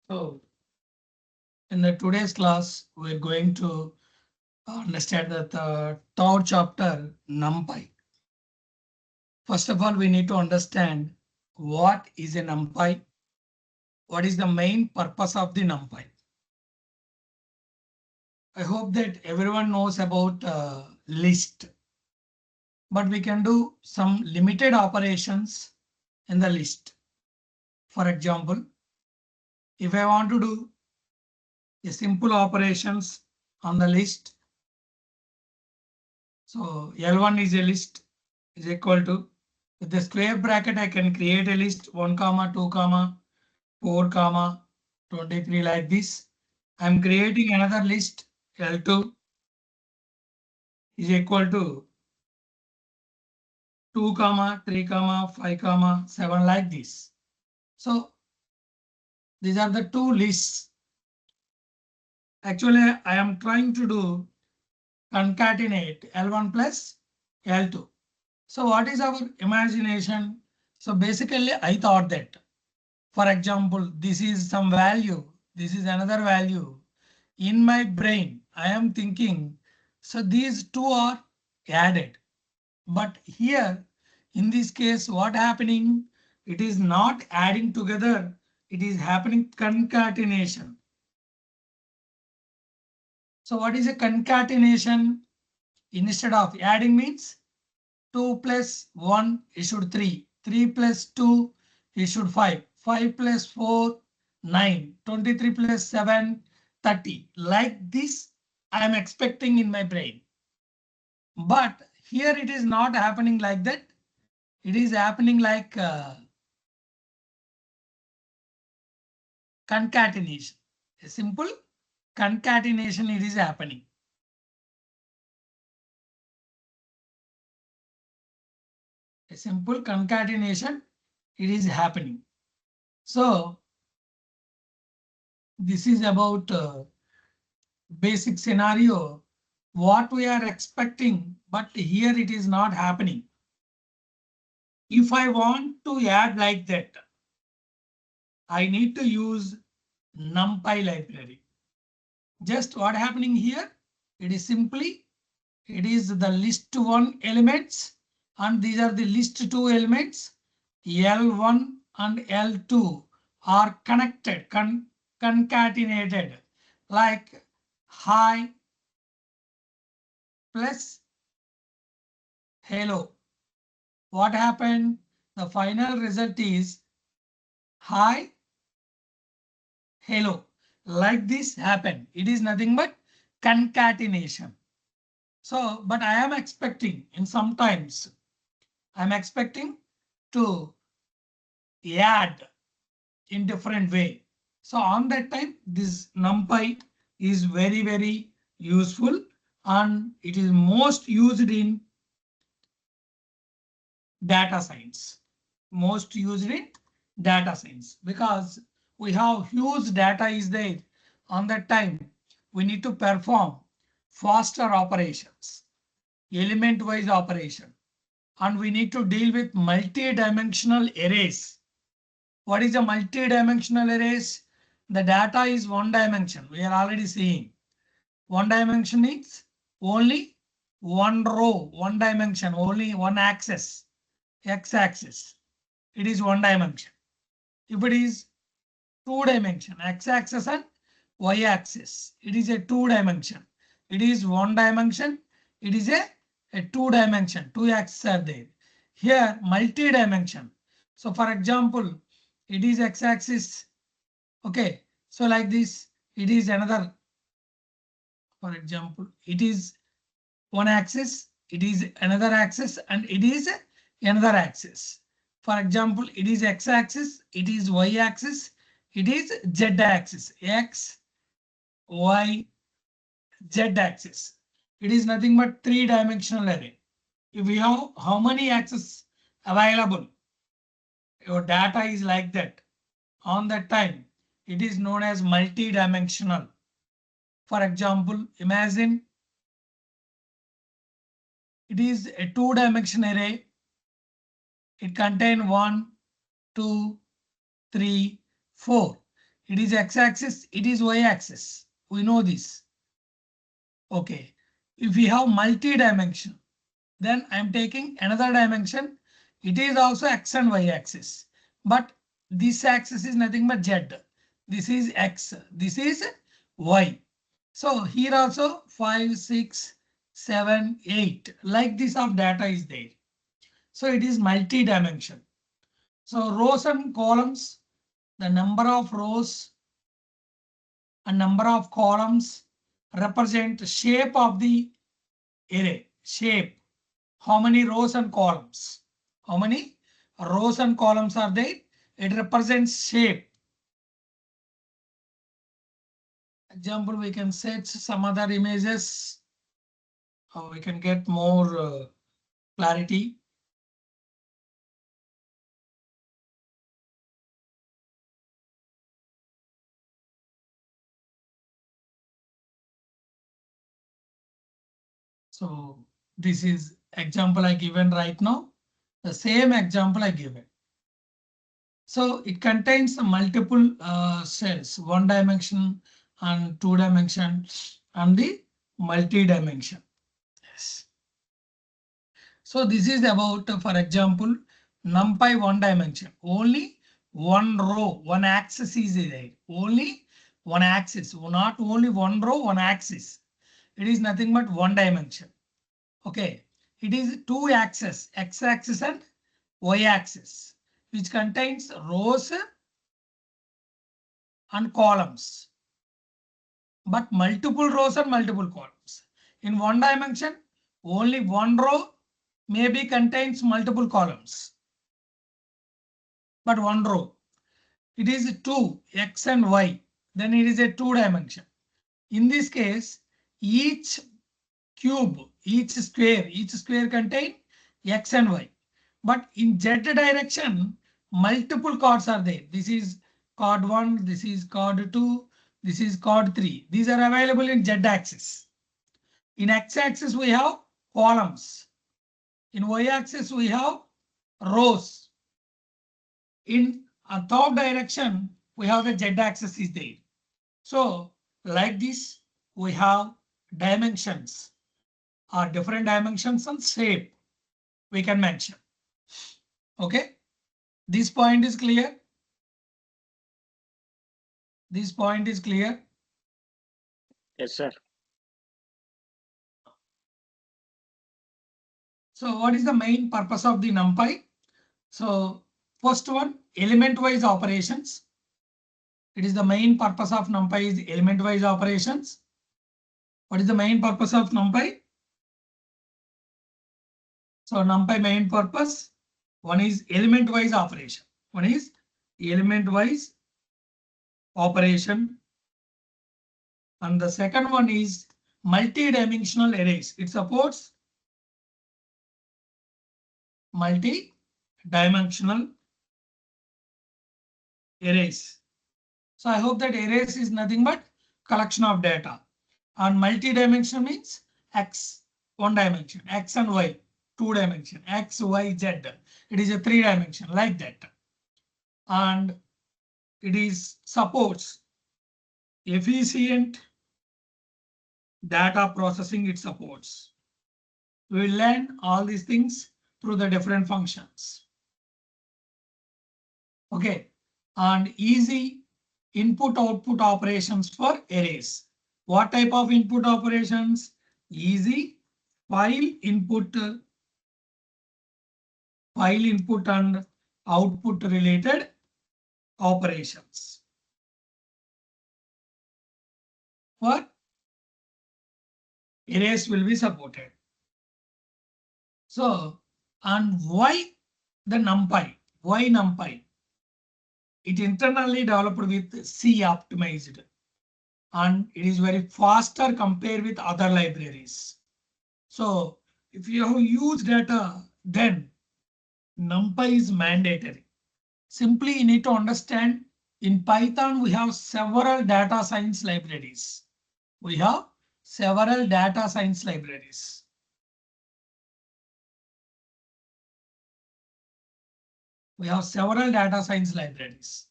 So in the today's class, we're going to understand that the third chapter NumPy. First of all, we need to understand what is a NumPy, what is the main purpose of the NumPy. I hope that everyone knows about list, but we can do some limited operations in the list. For example, if I want to do a simple operations on the list, so L1 is a list is equal to, with the square bracket, I can create a list 1, 2, 4, 23 like this. I'm creating another list L2 is equal to 2, 3, 5, 7 like this. So these are the two lists. Actually, I am trying to do concatenate L1 plus L2. So what is our imagination? So basically, I thought that, for example, this is some value, this is another value. In my brain, I am thinking, so these two are added. But here, in this case, what happening? It is not adding together. It is happening concatenation. So what is a concatenation? Instead of adding means 2 plus 1 issued 3. 3 plus 2 issued 5. 5 plus 4, 9. 23 plus 7, 30. Like this, I am expecting in my brain. But here it is not happening like that. It is happening like concatenation. A simple concatenation it is happening. A simple concatenation it is happening. So this is about basic scenario, what we are expecting, but here it is not happening. If I want to add like that, I need to use NumPy library. Just what happening here? It is simply, it is the list 1 elements and these are the list 2 elements. L1 and L2 are connected, concatenated like hi plus hello. What happened? The final result is hi, hello. Like this happened. It is nothing but concatenation. So, but I am expecting in sometimes, I'm expecting to add in different way. So on that time, this NumPy is very, very useful and it is most used in data science. Most used in data science because we have huge data is there. On that time, we need to perform faster operations, element wise operation, and we need to deal with multi-dimensional arrays. What is a multi-dimensional arrays? The data is one dimension. We are already seeing one dimension is only one row, one dimension, only one axis, x-axis. It is one dimension. If it is two dimension, x-axis and y-axis, it is a two dimension. It is one dimension. It is a two dimension. Two axes are there. Here multi-dimension. So for example, it is x-axis. Okay. So like this, it is another. For example, it is one axis. It is another axis and it is another axis. For example, it is x-axis. It is y-axis. It is z-axis, x, y, z-axis. It is nothing but three-dimensional array. If we have how many axes available, your data is like that. On that time, it is known as multi-dimensional. For example, imagine it is a two-dimension array. It contains 1, 2, 3, 4. It is x-axis, it is y-axis. We know this. Okay. If we have multi-dimension, then I'm taking another dimension. It is also x and y axis, but this axis is nothing but z. This is x, this is y. So here also 5, 6, 7, 8 like this of data is there. So it is multi-dimension. So rows and columns, the number of rows and number of columns represent shape of the array. Shape. How many rows and columns? How many rows and columns are there? It represents shape. Example, we can set some other images. We can get more clarity. So this is example I given right now. The same example I given. So it contains multiple cells, 1 dimension and 2 dimension and the multi-dimension. Yes. So this is about, for example, NumPy 1 dimension. Only one row, one axis is there. Only one axis, not only one row, one axis. It is nothing but 1 dimension. Okay. It is 2 axes, x-axis and y-axis, which contains rows and columns, but multiple rows and multiple columns. In 1 dimension, only one row maybe contains multiple columns, but one row. It is 2 x and y, then it is a 2 dimension. In this case, each cube, each square contain x and y. But in z direction, multiple chords are there. This is chord 1, this is chord 2, this is chord 3. These are available in z axis. In x axis, we have columns. In y axis, we have rows. In a top direction, we have the z axis is there. So like this, we have dimensions or different dimensions and shape we can mention. Okay, this point is clear. This point is clear. Yes, sir. So what is the main purpose of the NumPy? So first one, element-wise operations. It is the main purpose of NumPy is element-wise operations. What is the main purpose of NumPy? So NumPy main purpose, one is element-wise operation. One is element-wise operation. And the second one is multi-dimensional arrays. It supports multi-dimensional arrays. So I hope that arrays is nothing but collection of data. And multi-dimension means x, 1 dimension, x and y, 2 dimension, x, y, z. It is a 3 dimension like that. And it is supports efficient data processing. It supports. We will learn all these things through the different functions. Okay, and easy input output operations for arrays. What type of input operations? Easy file input and output related operations. For arrays will be supported. So, and why the NumPy? Why NumPy? It internally developed with C optimized, and it is very faster compared with other libraries. So if you have used data, then NumPy is mandatory. Simply you need to understand, in Python we have several data science libraries. We have several data science libraries. We have several data science libraries.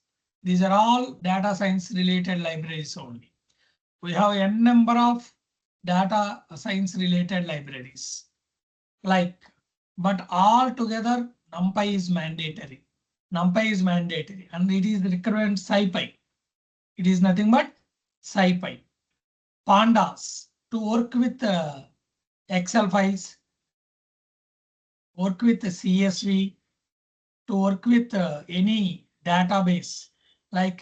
These are all data science related libraries only. We have n number of data science related libraries. But all together NumPy is mandatory. NumPy is mandatory and it is the requirement SciPy. It is nothing but SciPy. Pandas to work with Excel files, work with the CSV, to work with any database like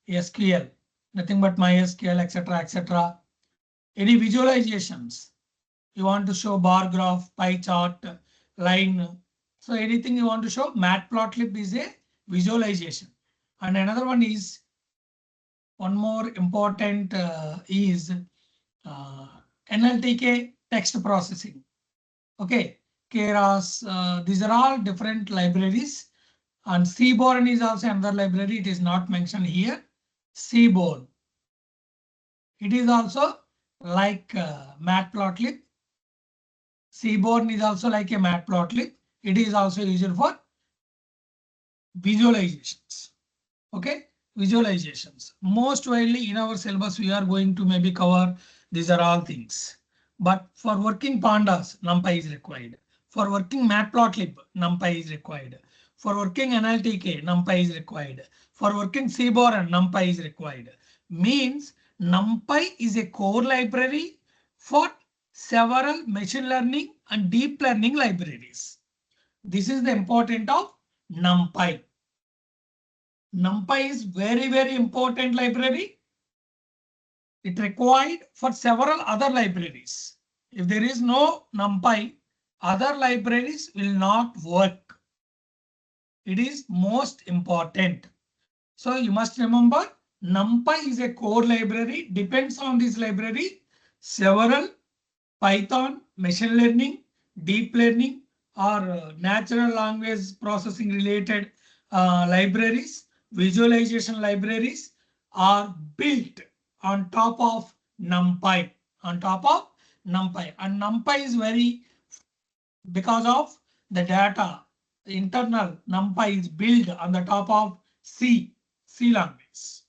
SQL, nothing but MySQL, etc., etc. Any visualizations, you want to show bar graph, pie chart, line. So anything you want to show, Matplotlib is a visualization. And another one is, one more important is NLTK text processing. Okay, Keras, these are all different libraries. And Seaborn is also another library. It is not mentioned here. Seaborn. It is also like Matplotlib. Seaborn is also like a Matplotlib. It is also used for visualizations. Okay, visualizations. Most widely in our syllabus, we are going to maybe cover these are all things. But for working pandas, NumPy is required. For working Matplotlib, NumPy is required. For working NLTK, NumPy is required. For working Seaborn, NumPy is required. Means NumPy is a core library for several machine learning and deep learning libraries. This is the importance of NumPy. NumPy is very, very important library. It required for several other libraries. If there is no NumPy, other libraries will not work. It is most important. So you must remember NumPy is a core library. Depends on this library, several Python, machine learning, deep learning, or natural language processing related libraries, visualization libraries are built on top of NumPy. On top of NumPy, and NumPy is very, because of the data, the internal NumPy is built on the top of C language.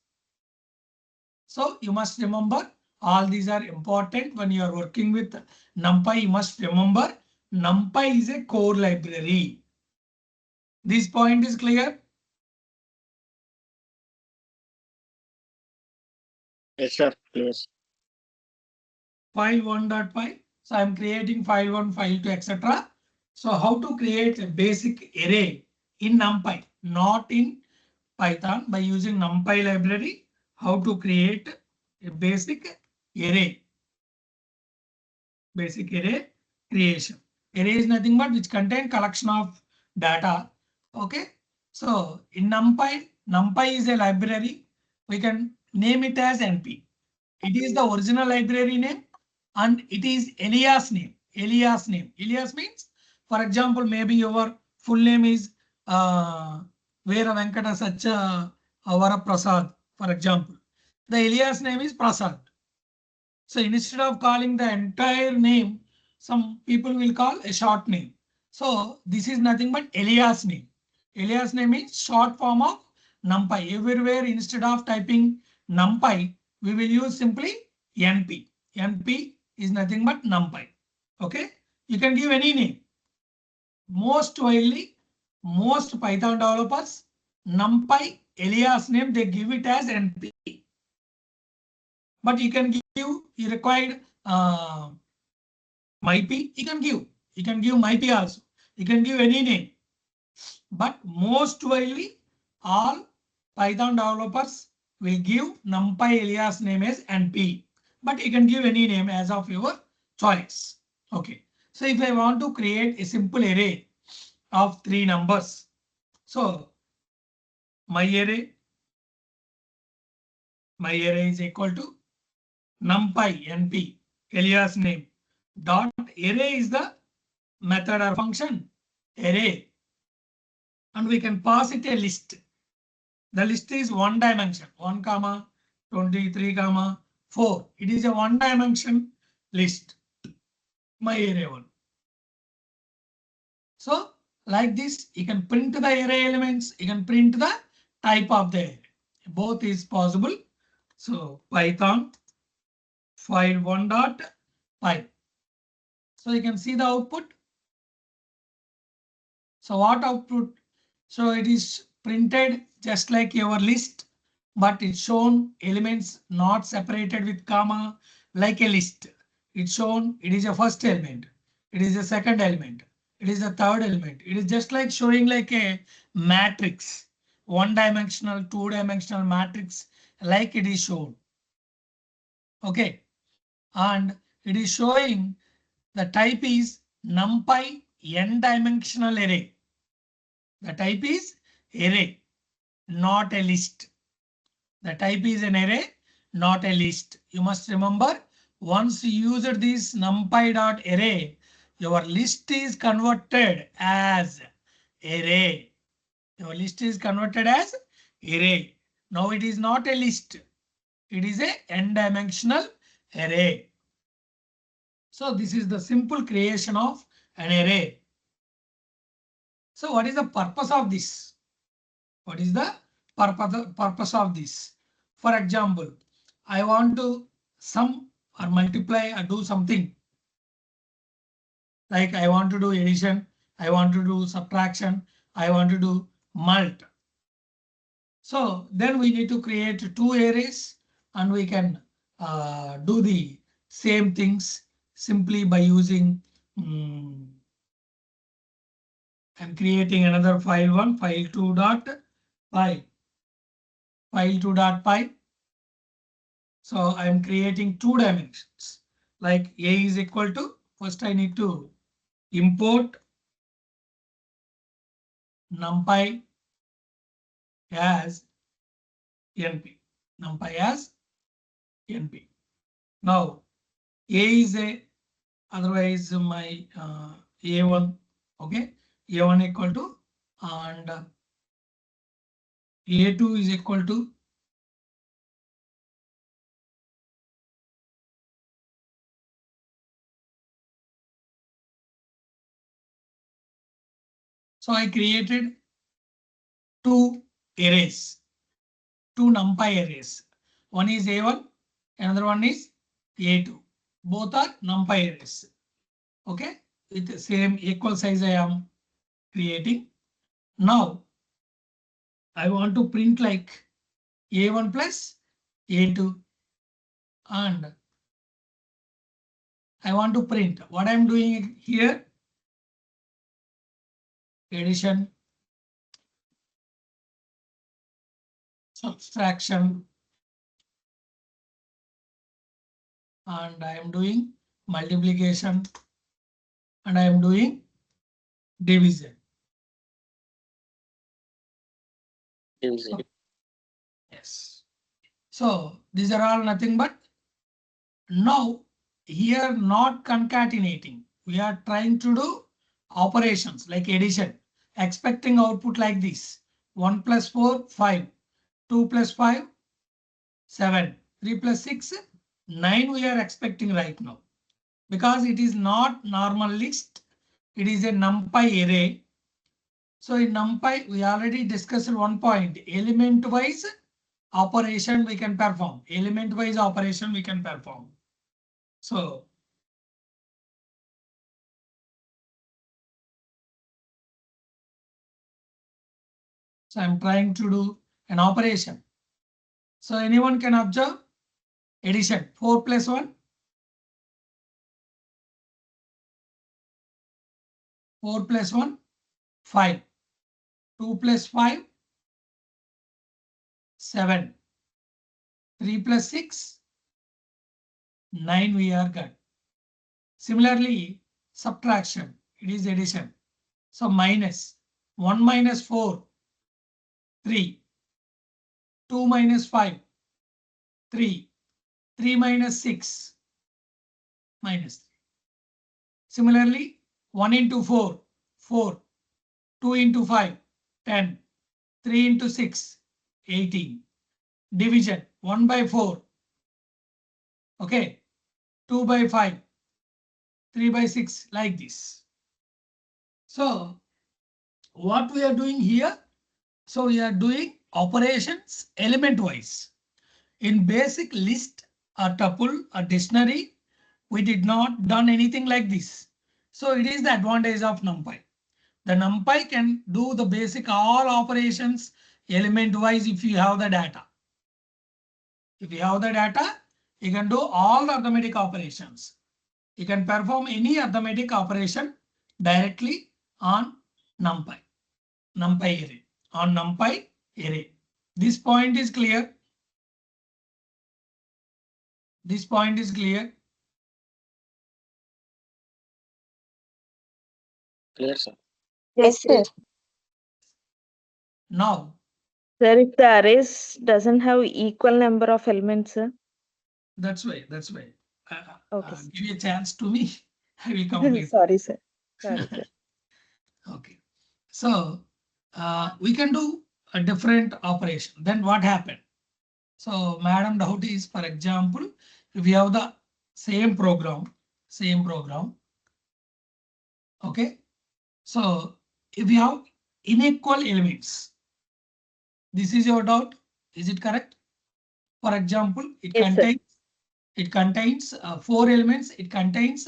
So you must remember all these are important when you are working with NumPy. You must remember NumPy is a core library. This point is clear? Yes, sir. Yes. File 1.py. So I'm creating file 1, file 2, etc. So how to create a basic array in NumPy, not in Python, by using NumPy library. How to create a basic array. Basic array creation. Array is nothing but which contain collection of data. Okay. So in NumPy is a library. We can name it as NP. It is the original library name and it is alias name. Alias name. Alias means, for example, maybe your full name is Vera Venkata Sacha Avara Prasad, for example. The alias name is Prasad. So instead of calling the entire name, some people will call a short name. So this is nothing but alias name. Alias name is short form of NumPy. Everywhere instead of typing NumPy, we will use simply NP. NP is nothing but NumPy. Okay, you can give any name. Most widely, most Python developers, NumPy alias name, they give it as NP. But you can give, you required MyP, you can give MyP also. You can give any name. But most widely, all Python developers will give NumPy alias name as NP. But you can give any name as of your choice. Okay. So if I want to create a simple array of 3 numbers, so my array is equal to NumPy NP alias name dot array is the method or function array, and we can pass it a list. The list is one dimension, 1, 23, 4. It is a one dimension list. My array 1. So like this, you can print the array elements, you can print the type of the array. both is possible. So Python file1.py. So you can see the output. So what output? So it is printed just like your list, but it's shown elements not separated with comma like a list. It's shown it is a first element. It is a second element. It is a third element. It is just like showing like a matrix, one dimensional, two dimensional matrix like it is shown. OK, and it is showing the type is NumPy n dimensional array. The type is array, not a list. The type is an array, not a list. You must remember, once you used this numpy.array, your list is converted as array. Your list is converted as array. Now it is not a list. It is a n-dimensional array. So this is the simple creation of an array. So what is the purpose of this? What is the purpose of this? For example, I want to sum or multiply or do something. Like I want to do addition, I want to do subtraction, I want to do mult. So then we need to create two arrays and we can do the same things simply by using I'm creating another file1, file2.py. File2.py. So I'm creating two dimensions. Like a is equal to, first I need to import numpy as np. Numpy as np. Now a is a, otherwise my a1, okay, a1 equal to, and a2 is equal to, so I created two arrays, two numpy arrays. One is a1, another one is a2. Both are numpy arrays. Okay, with the same equal size I am creating. Now I want to print like a1 plus a2, and I want to print what I'm doing here. Addition, subtraction, and I am doing multiplication, and I am doing division. Division. Yes. So these are all nothing but now here not concatenating. We are trying to do operations like addition, expecting output like this. 1 plus 4, 5. 2 plus 5, 7. 3 plus 6, 9 we are expecting right now. Because it is not normal list. It is a NumPy array. So in NumPy, we already discussed one point. Element-wise operation we can perform. Element-wise operation we can perform. So I'm trying to do an operation. So anyone can observe addition 4 plus 1. 4 plus 1, 5. 2 plus 5, 7. 3 plus 6, 9 we are got. Similarly, subtraction, it is addition. So minus 1 minus 4, 3. 2 minus 5, 3. 3 minus 6, minus 3. Similarly, 1 into 4, 4. 2 into 5, 10. 3 into 6, 18. Division 1 by 4. Okay. 2 by 5. 3 by 6, like this. So what we are doing here? So we are doing operations element wise. In basic list, a tuple, a dictionary, we did not done anything like this. So it is the advantage of NumPy. The NumPy can do the basic all operations element wise if you have the data. If you have the data, you can do all the arithmetic operations. You can perform any arithmetic operation directly on NumPy, NumPy array, on NumPy array. This point is clear. This point is clear. Clear, sir. Yes, sir. Now, Sir, if the arrays doesn't have equal number of elements, sir. that's why. Okay, sir. Give a chance to me. I will complete. Sorry, sir. Sorry, sir. Okay. So we can do a different operation. Then what happened? So madam doubt is, for example, if we have the same program. Okay. So if you have unequal elements, this is your doubt. Is it correct? For example, it Yes, sir. contains 4 elements. It contains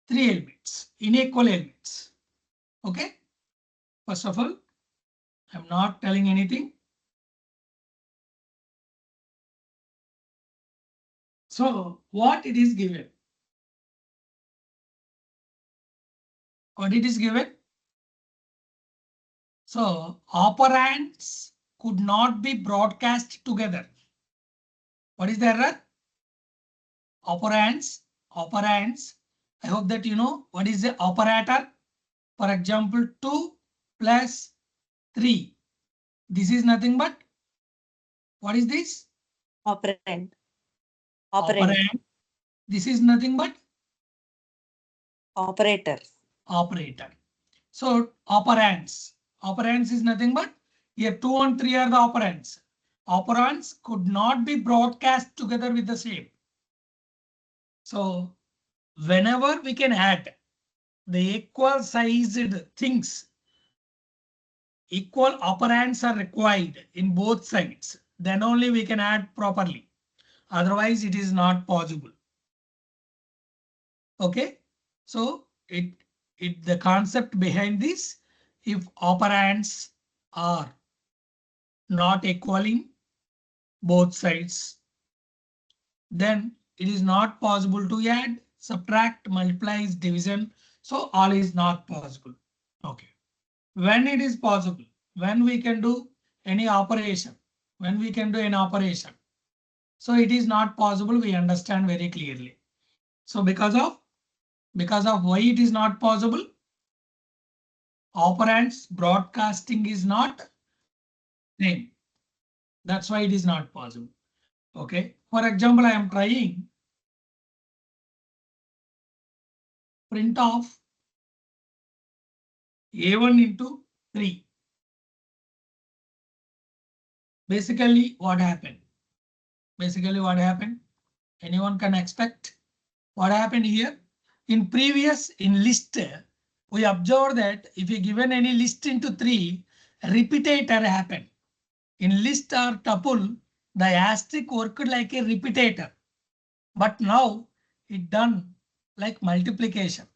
3 elements, unequal elements. Okay. First of all, I'm not telling anything. So what it is given? What it is given? So operands could not be broadcast together. What is the error? Operands. I hope that you know what is the operator. For example, 2 plus 3. This is nothing but, what is this? Operand. Operand. This is nothing but Operator. operator. So operands. Operands is nothing but, here 2 and 3 are the operands. Operands could not be broadcast together with the same. So whenever we can add the equal sized things, equal operands are required in both sides, then only we can add properly. Otherwise it is not possible. Okay. So the concept behind this, if operands are not equaling both sides, then it is not possible to add, subtract, multiplies, division. So all is not possible. Okay. When it is possible, when we can do any operation, so it is not possible, we understand very clearly. So because of why it is not possible, operands broadcasting is not same. That's why it is not possible. Okay. For example, I am trying print of A1 into 3. Basically, what happened? Anyone can expect what happened here? In list, we observed that if you given any list into 3, repeater happened. In list or tuple, the asterisk worked like a repeater, but now it done like multiplication.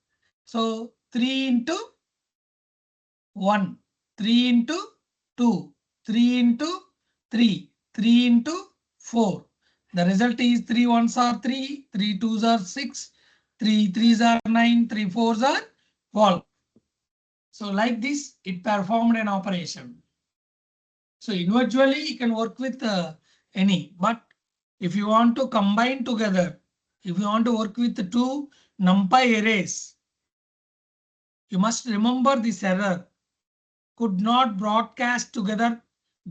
So 3 into 1, 3 into 2, 3 into 3, 3 into 4. The result is 3 ones are 3, 3 twos are 6, 3 threes are 9, 3 fours are 12. So like this, it performed an operation. So individually, you can work with any, but if you want to combine together, if you want to work with the 2 NumPy arrays, you must remember this error. Could not broadcast together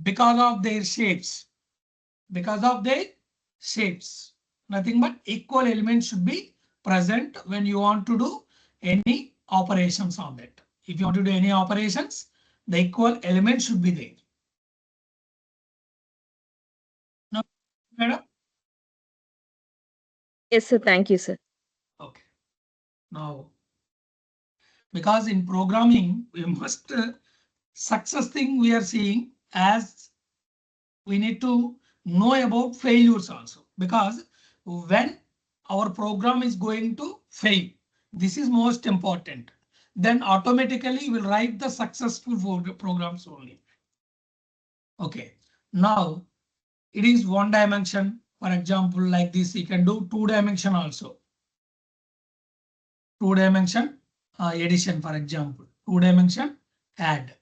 because of their shapes. Nothing but equal elements should be present when you want to do any operations on that. If you want to do any operations, the equal element should be there. Now, madam? Yes, sir. Thank you, sir. Okay. Now, because in programming, we must success thing we are seeing as we need to know about failures also, because when our program is going to fail, this is most important. Then automatically we'll write the successful programs only. Okay, now it is one dimension. For example, like this, you can do two dimension also. Two dimension addition, for example, two dimension add.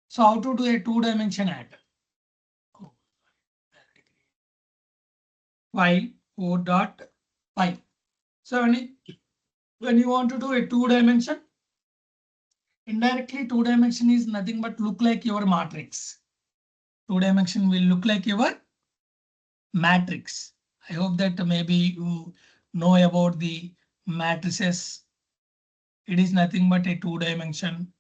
So how to do a two dimension add? File 4.py. So when you want to do a two dimension, indirectly two dimension is nothing but look like your matrix. Two dimension will look like your matrix. I hope that maybe you know about the matrices. It is nothing but a two dimension.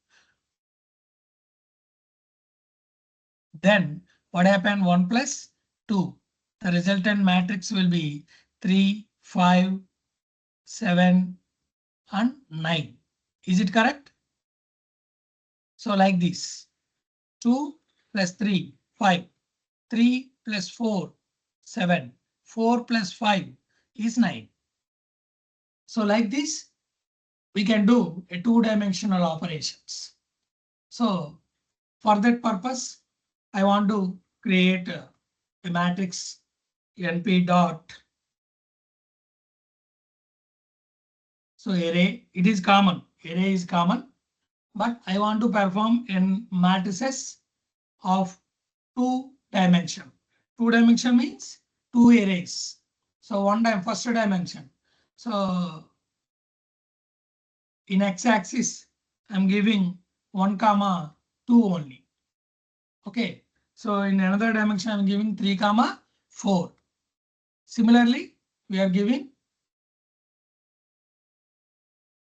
Then what happened? 1 plus 2. The resultant matrix will be 3, 5, 7, and 9. Is it correct? So like this, 2 plus 3, 5, 3 plus 4, 7, 4 plus 5 is 9. So like this, we can do a two-dimensional operations. So for that purpose, I want to create a matrix np dot. So array, it is common. Array is common, but I want to perform in matrices of two dimension. Two dimension means two arrays. So first dimension. So in x-axis, I'm giving 1, 2 only. Okay. So in another dimension, I'm giving 3, 4. Similarly, we are giving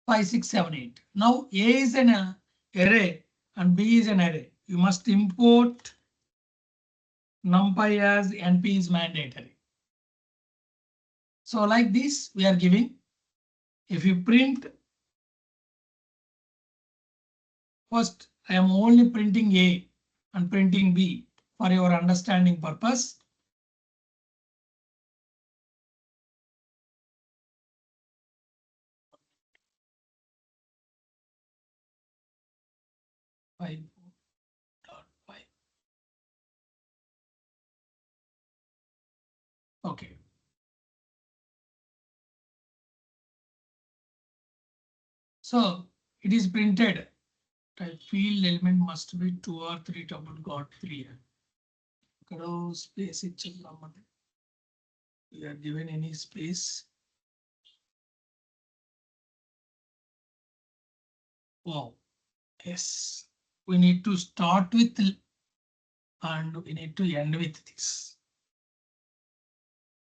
5, 6, 7, 8. Now A is an array and B is an array. You must import NumPy as NP is mandatory. So like this, we are giving. If you print, first I am only printing A and printing B for your understanding purpose. Five. Okay. So it is printed. Type field element must be 2 or 3 double got 3. Space we are given any space. Wow. Yes. We need to start with and we need to end with this.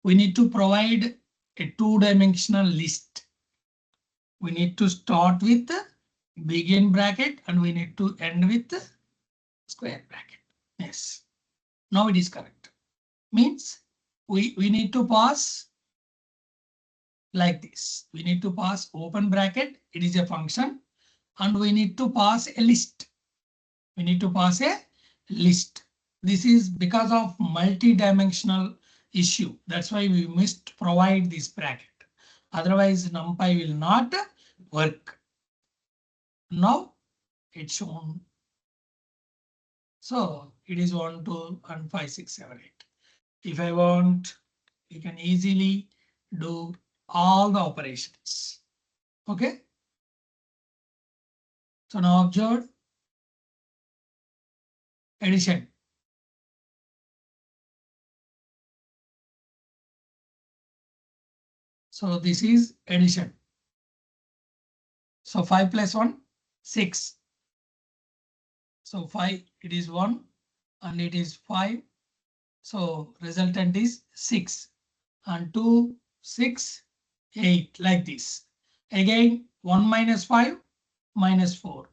We need to provide a two-dimensional list. We need to start with the begin bracket and we need to end with the square bracket. Yes. Now it is correct. Means we need to pass like this. We need to pass open bracket. It is a function and we need to pass a list. We need to pass a list. This is because of multi-dimensional issue. That's why we must provide this bracket. Otherwise, NumPy will not work. Now it's shown. So it is 1, 2, and 5, 6, 7, 8. If I want, you can easily do all the operations. Okay. So now observe addition. So this is addition. So 5 plus 1, 6. So 5, it is 1 and it is 5. So resultant is 6 and 2, 6, 8 like this. Again 1 minus 5 minus 4.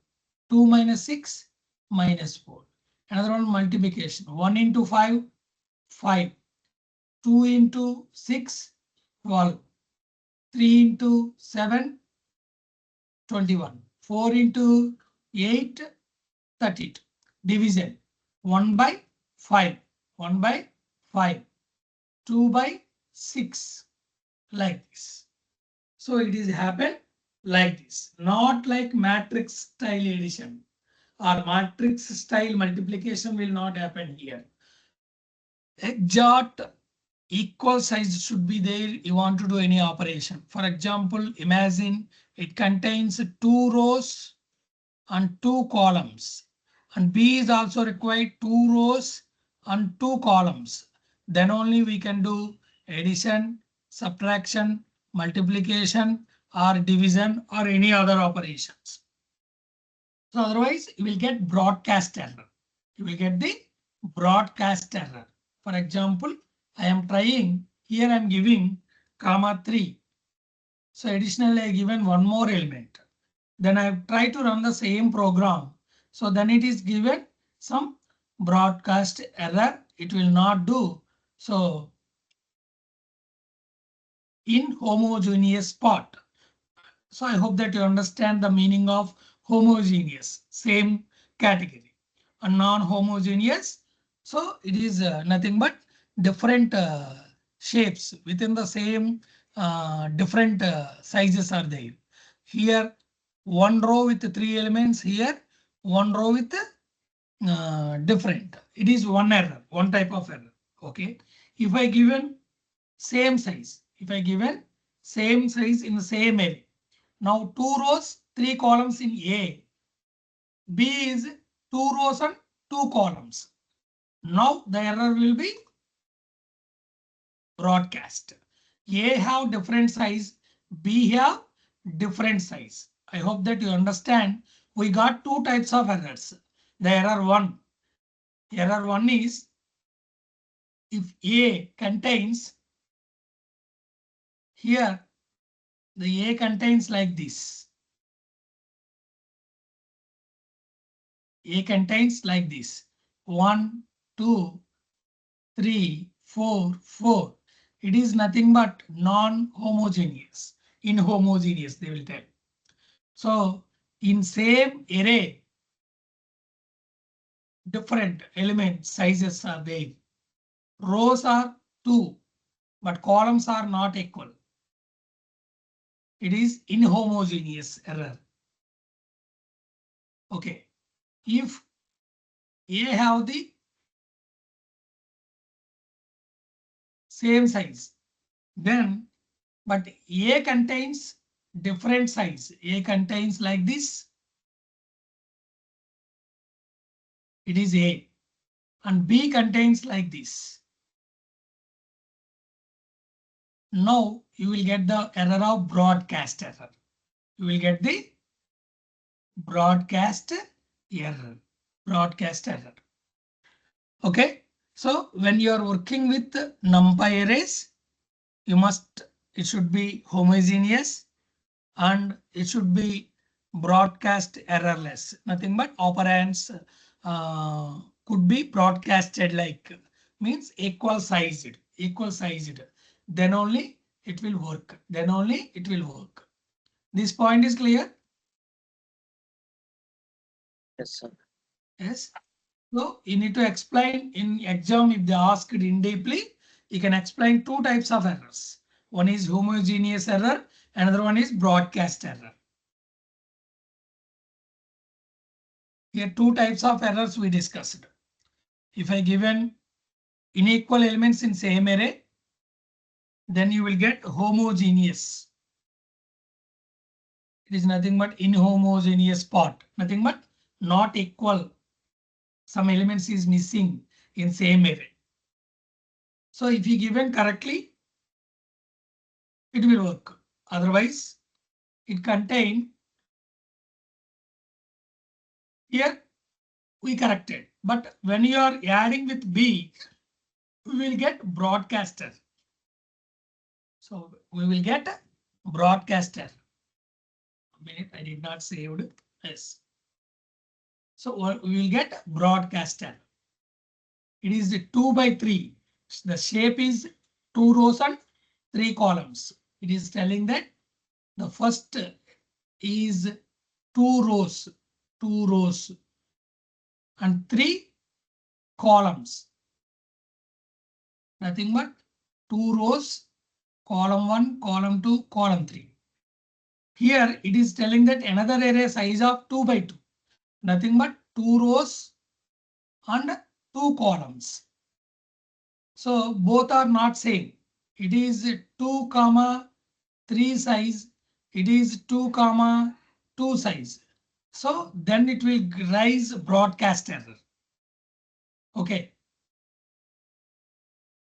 2 minus 6 minus 4. Another one multiplication. 1 into 5, 5. 2 into 6, 12. 3 into 7, 21. 4 into 8, 32. Division 1 by 5. 1 by 5, 2 by 6, like this. So it is happen like this, not like matrix style addition or matrix style multiplication will not happen here. Exact equal size should be there. You want to do any operation. For example, imagine it contains 2 rows and 2 columns, and B is also required 2 rows and 2 columns. Then only we can do addition, subtraction, multiplication, or division, or any other operations. So otherwise you will get broadcast error. You will get the broadcast error. For example, I am trying here, I am giving comma 3. So additionally I given one more element. Then I try to run the same program. So then it is given some broadcast error. It will not do. So inhomogeneous part. So I hope that you understand the meaning of homogeneous, same category, and non-homogeneous. So it is nothing but different shapes within the same different sizes are there. Here, one row with 3 elements, here, one row with different. It is one error, one type of error. Okay. If I given same size, if I given same size in the same array. Now 2 rows, 3 columns in A. B is 2 rows and 2 columns. Now the error will be broadcast. A have different size, B have different size. I hope that you understand. We got 2 types of errors. The error 1. Error 1 is if A contains, here the A contains like this. A contains like this. 1, 2, 3, 4, 4. It is nothing but non-homogeneous, inhomogeneous, they will tell. So in same array, different element sizes are there. Rows are 2, but columns are not equal. It is inhomogeneous error. Okay. If A have the same size, then but A contains different size. A contains like this. It is A. And B contains like this. Now you will get the error of broadcast error. You will get the broadcast error. Broadcast error. Okay. So when you are working with NumPy arrays, it should be homogeneous and it should be broadcast errorless. Nothing but operands could be broadcasted like means equal sized. Then only it will work. Then only it will work. This point is clear? Yes, sir. Yes. So you need to explain in exam if they asked in deeply, you can explain 2 types of errors. One is homogeneous error, another one is broadcast error. Here 2 types of errors we discussed. If I given unequal elements in same array, then you will get homogeneous. It is nothing but inhomogeneous part, nothing but not equal. Some elements is missing in same array. So if you given correctly, it will work. Otherwise, it contain here we corrected. But when you are adding with B, we will get broadcaster. So we will get broadcaster. A minute, I did not save it. Yes. So we will get broadcaster. It is 2 by 3. The shape is 2 rows and 3 columns. It is telling that the first is 2 rows and 3 columns. nothing but 2 rows, column 1, column 2, column 3. Here it is telling that another array size of 2 by 2, nothing but 2 rows and 2 columns. So both are not same. It is 2 comma 3 size. It is 2 comma 2 size. So then it will rise broadcast error. Okay.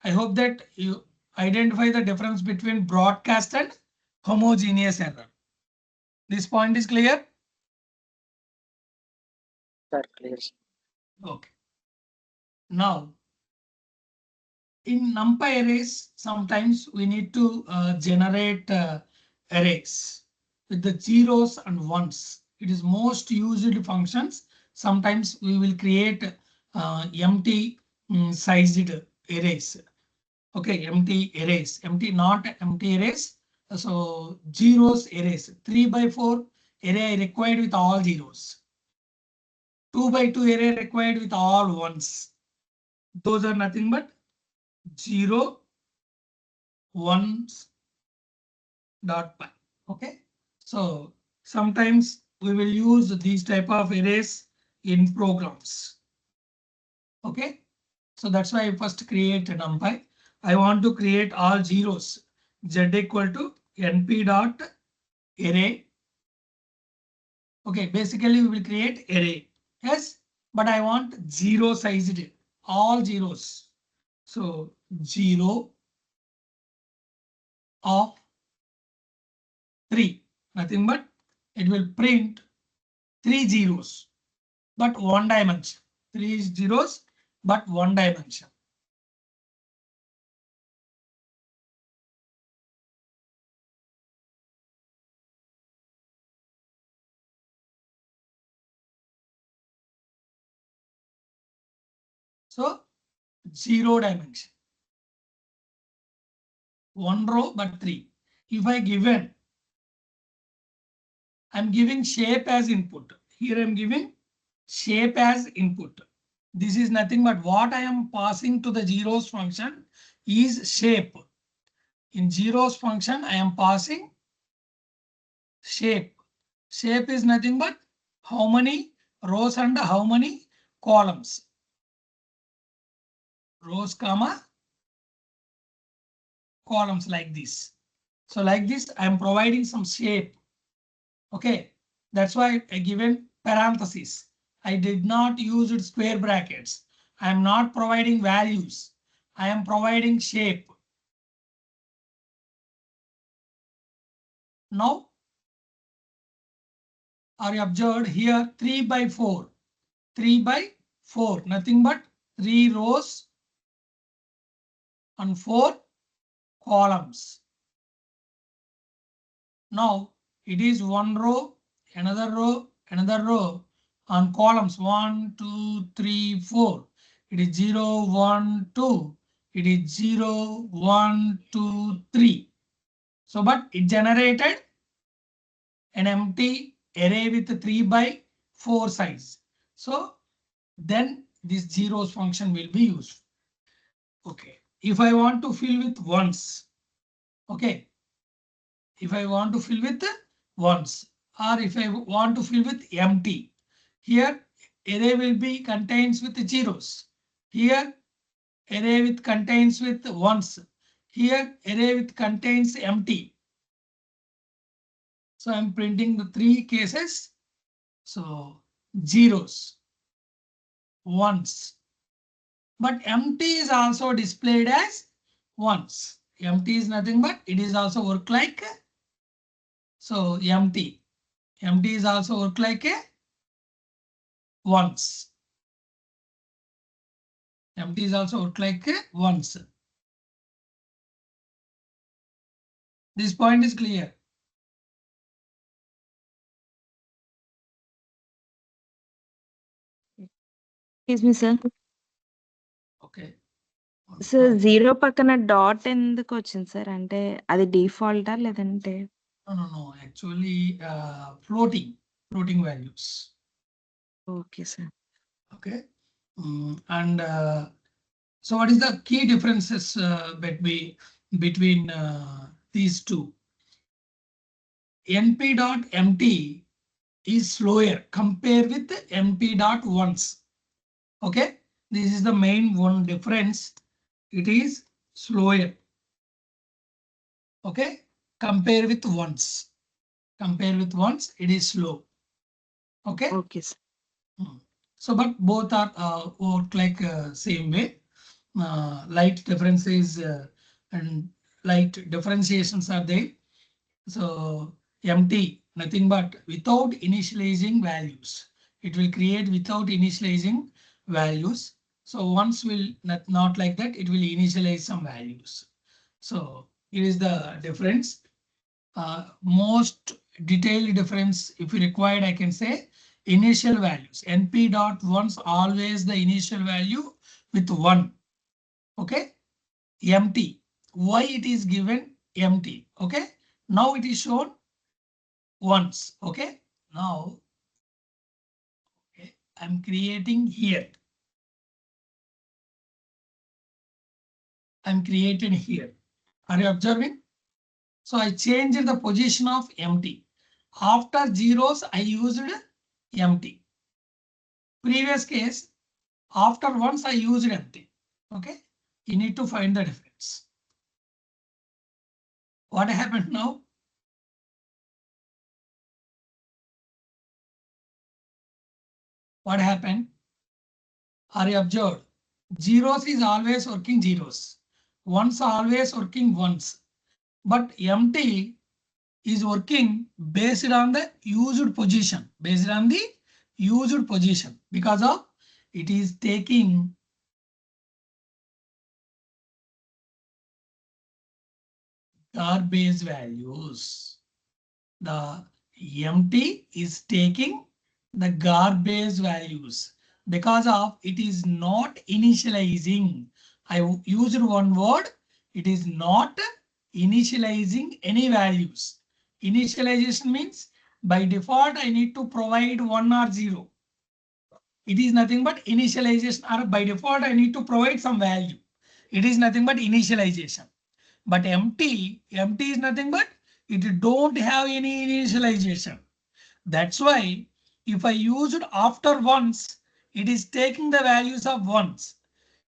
I hope that you identify the difference between broadcast and homogeneous error. This point is clear? Sir, clear. Okay. Now, in NumPy arrays, sometimes we need to generate arrays with the zeros and ones. It is most used functions. Sometimes we will create empty sized arrays. Okay, empty arrays, not empty arrays. So zeros arrays, 3 by 4 array required with all zeros. 2 by 2 array required with all ones. Those are nothing but 0, ones, dot py. Okay, so sometimes we will use these type of arrays in programs. Okay, so that's why I first create a NumPy. I want to create all zeros. Z equal to np dot array. Okay, basically we will create array. Yes, but I want zero sized, all zeros. So 0 of 3, nothing but it will print 3 zeros, but one dimension. 3 zeros, but one dimension. So 0 dimension. 1 row, but 3. If I given, I'm giving shape as input. Here I'm giving shape as input. This is nothing but what I am passing to the zeros function is shape. In zeros function, I am passing shape. Shape is nothing but how many rows and how many columns. Rows comma columns like this. So like this, I am providing some shape. Okay, that's why I given parentheses. I did not use it square brackets. I am not providing values. I am providing shape. Now, are you observed here 3 by 4? 3 by 4, nothing but 3 rows and 4 columns. Now it is 1 row, another row on columns 1, 2, 3, 4. It is 0, 1, 2. It is 0, 1, 2, 3. So, but it generated an empty array with 3 by 4 size. So then this zeros function will be used. Okay, if I want to fill with ones, okay, if I want to fill with ones, or if I want to fill with empty, here array will be contains with zeros. Here array with contains with ones. Here array with contains empty. So I'm printing the 3 cases. So zeros, ones, but empty is also displayed as ones. Empty is nothing but it is also work like. So empty is also work like a ones. Empty is also work like a ones. This point is clear. Excuse me, sir. Okay. So zero పక్కన dot ఎందుకు వచ్చింది sir? అంటే అది డిఫాల్టా లేదంటే? No. Actually, floating values. Okay sir. Okay. And So what is the key differences between these two? np.mt is slower compared with mp.once. Okay, this is the main one difference. It is slower. Okay, compare with once. Compare with once, it is slow. Okay. Okay, sir. So, but both are work like same way. Light differences and light differentiations are there. So empty, nothing but without initializing values. It will create without initializing values. So once will not like that, it will initialize some values. So it is the difference. Most detailed difference, if you required, I can say initial values. np dot once always the initial value with 1. Okay, empty. Why it is given empty? Okay, now it is shown once. Okay, now okay, I'm creating here. I'm created here. Are you observing? So I changed the position of empty. After zeros, I used empty. Previous case, after once I used empty. Okay, you need to find the difference. What happened now? What happened? Are you observed? Zeros is always working zeros. Ones always working ones. But empty is working based on the used position. Based on the used position. Because of it is taking garbage values. The empty is taking the garbage values because of it is not initializing. I used one word. It is not initializing any values. Initialization means by default I need to provide 1 or 0. It is nothing but initialization, or by default I need to provide some value. It is nothing but initialization. But empty is nothing but it don't have any initialization. That's why if I use it after once, it is taking the values of ones.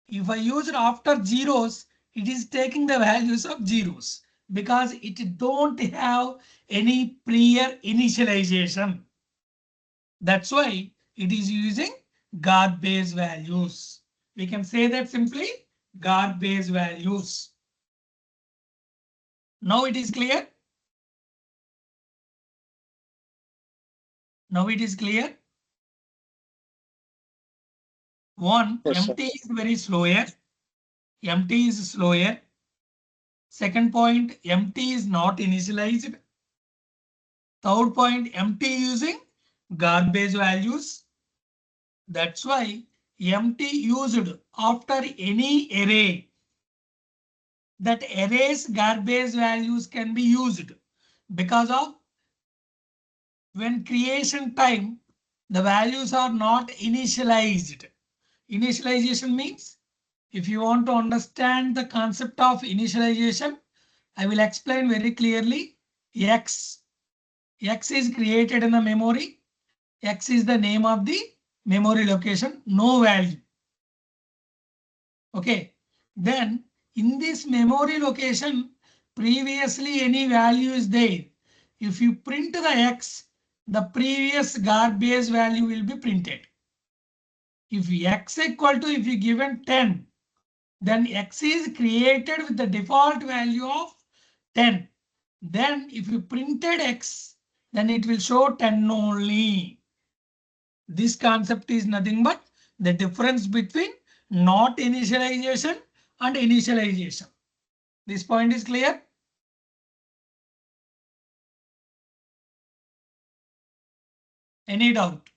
If I use it after zeros, it is taking the values of zeros because it don't have any prior initialization. That's why it is using garbage values. We can say that simply garbage values. Now it is clear. Now it is clear. One, Yes, sir. empty is very slower. Empty is slower. Second point, empty is not initialized. Third point, empty using garbage values. That's why empty used after any array. That array's garbage values can be used because of when creation time, the values are not initialized. Initialization means if you want to understand the concept of initialization, I will explain very clearly. X is created in the memory. X is the name of the memory location, no value. Okay, then in this memory location, previously any value is there. If you print the X, the previous garbage value will be printed. If X equal to, if you given 10, then X is created with the default value of 10. Then if you printed X, then it will show 10 only. This concept is nothing but the difference between not initialization and initialization. This point is clear? Any doubt?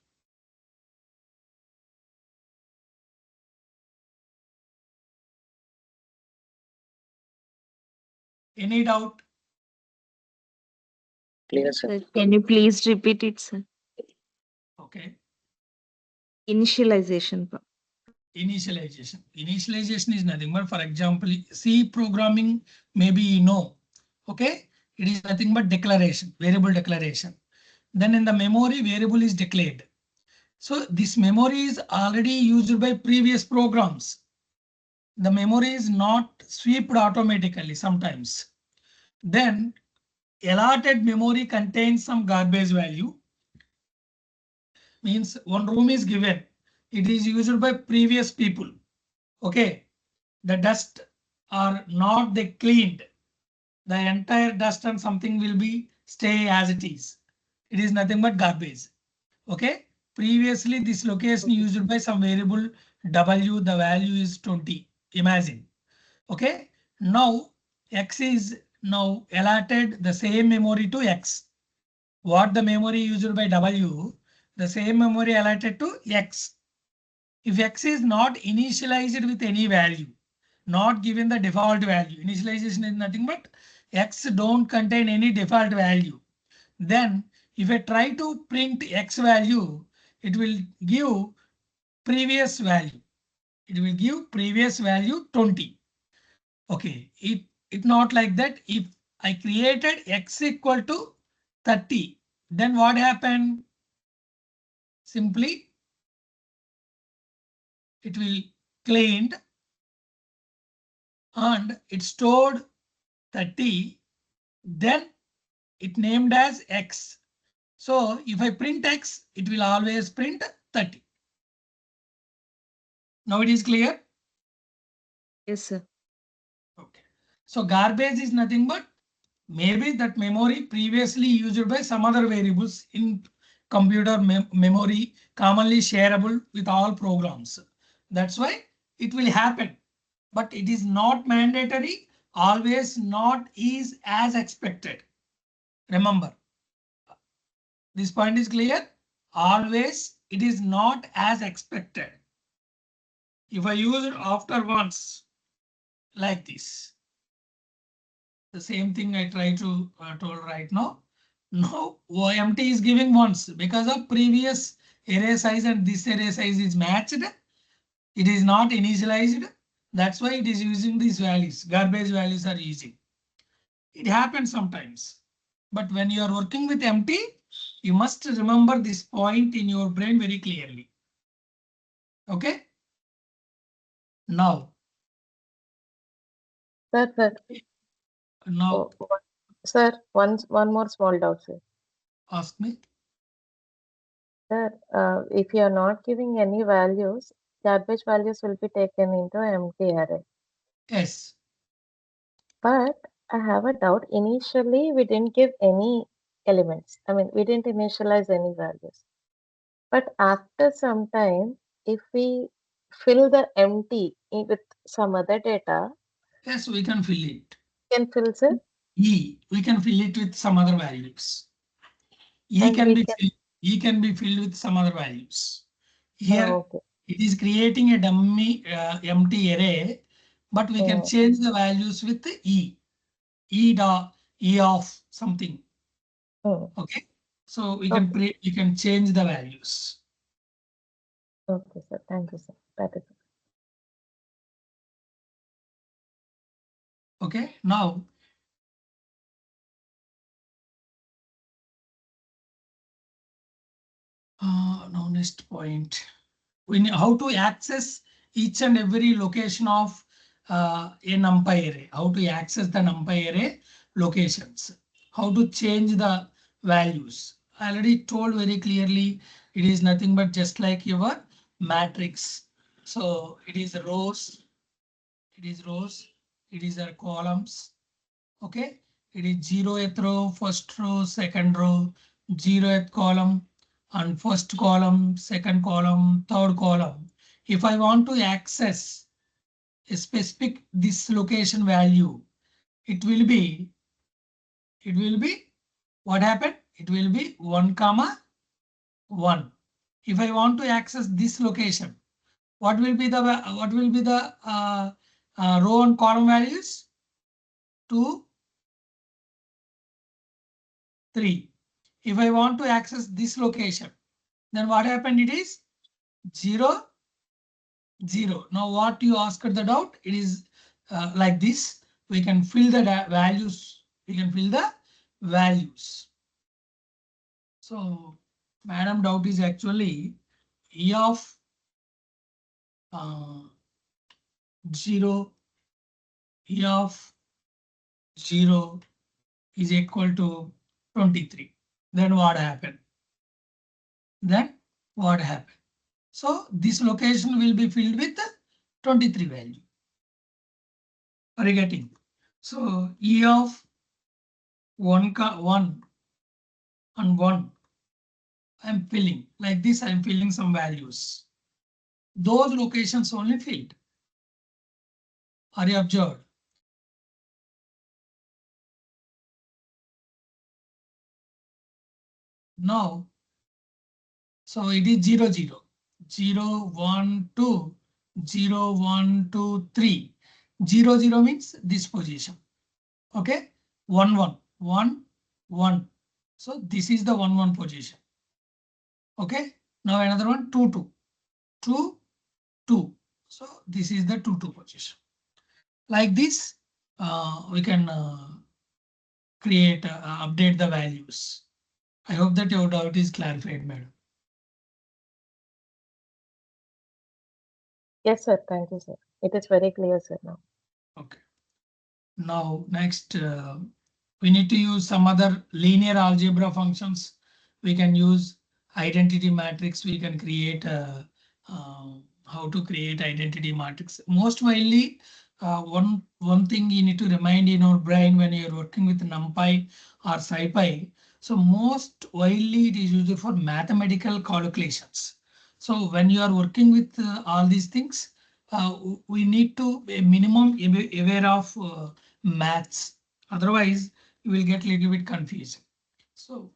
Any doubt? Clear, sir. Sir, can you please repeat it, sir? Okay. Initialization. Initialization. Initialization is nothing but, for example, C programming, maybe you know, okay? It is nothing but declaration, variable declaration. Then in the memory, variable is declared. So this memory is already used by previous programs. The memory is not swept automatically sometimes. Then allotted memory contains some garbage value. Means one room is given. It is used by previous people. Okay. The dust are not they cleaned. The entire dust and something will be stay as it is. It is nothing but garbage. Okay. Previously, this location used by some variable W, the value is 20. Imagine. Okay. Now X is now allotted the same memory to X. What the memory used by W, the same memory allotted to X. If X is not initialized with any value, not given the default value, initialization is nothing but X don't contain any default value. Then if I try to print X value, it will give previous value. It will give previous value 20. Okay, it not like that. If I created X equal to 30, then what happened? Simply it will cleaned and it stored 30, then it named as X. So if I print X, it will always print 30. Now it is clear? Yes, sir. Okay. So garbage is nothing but maybe that memory previously used by some other variables in computer memory commonly shareable with all programs. That's why it will happen, but it is not mandatory. Always not is as expected. Remember, this point is clear. Always it is not as expected. If I use it after once like this, the same thing I try to told right now. No, empty is giving once because of previous array size and this array size is matched. It is not initialized. That's why it is using these values. Garbage values are using. It happens sometimes. But when you are working with empty, you must remember this point in your brain very clearly. Okay. Now. Sir. Now. Oh, sir, one more small doubt, sir. Ask me. Sir, if you are not giving any values, garbage values will be taken into empty array. Yes. But I have a doubt. Initially, we didn't give any elements. I mean, we didn't initialize any values. But after some time, if we fill the empty with some other data, Yes, we can fill it. can fill, sir? We can fill it with some other values. E can be filled with some other values. Here, okay. it is creating a dummy empty array, but we can change the values with E of something. Okay, so we can change the values. Okay, sir. Thank you, sir. That is it. Okay, now now next point. We know how to access each and every location of a NumPy array. How to access the NumPy array locations. How to change the values. I already told very clearly. It is nothing but just like your matrix. So it is rows. It is rows. It is our columns. Okay. It is 0th row, first row, second row, 0th column, and first column, second column, third column. If I want to access a specific this location value, it will be what happened? It will be 1, 1. If I want to access this location, what will be the row and column values? 2, 3. If I want to access this location, then what happened? It is 0, 0. Now what you asked the doubt, it is like this. We can fill the values. We can fill the values. So madam doubt is actually E of 0, E of 0 is equal to 23. Then what happened? Then what happened? So this location will be filled with 23 value. Are you getting? So E of 1 and 1. I'm filling like this. I'm filling some values. Those locations only filled. Are you observed? Now, so it is 0, 0, 0, 1, 2, 0, 1, 2, 3. 0, 0 means this position. Okay, 1, 1, 1, 1. So this is the 1, 1 position. Okay, now another one 2, 2, 2, 2. So this is the 2, 2 position. Like this, we can create, update the values. I hope that your doubt is clarified, madam. Yes, sir. Thank you, sir. It is very clear, sir, now. Okay. Now next, we need to use some other linear algebra functions. We can use identity matrix. We can create how to create identity matrix. Most widely, one thing you need to remind in your brain when you're working with NumPy or SciPy. So most widely it is used for mathematical calculations. So when you are working with all these things, we need to be minimum aware of maths. Otherwise, you will get a little bit confused. So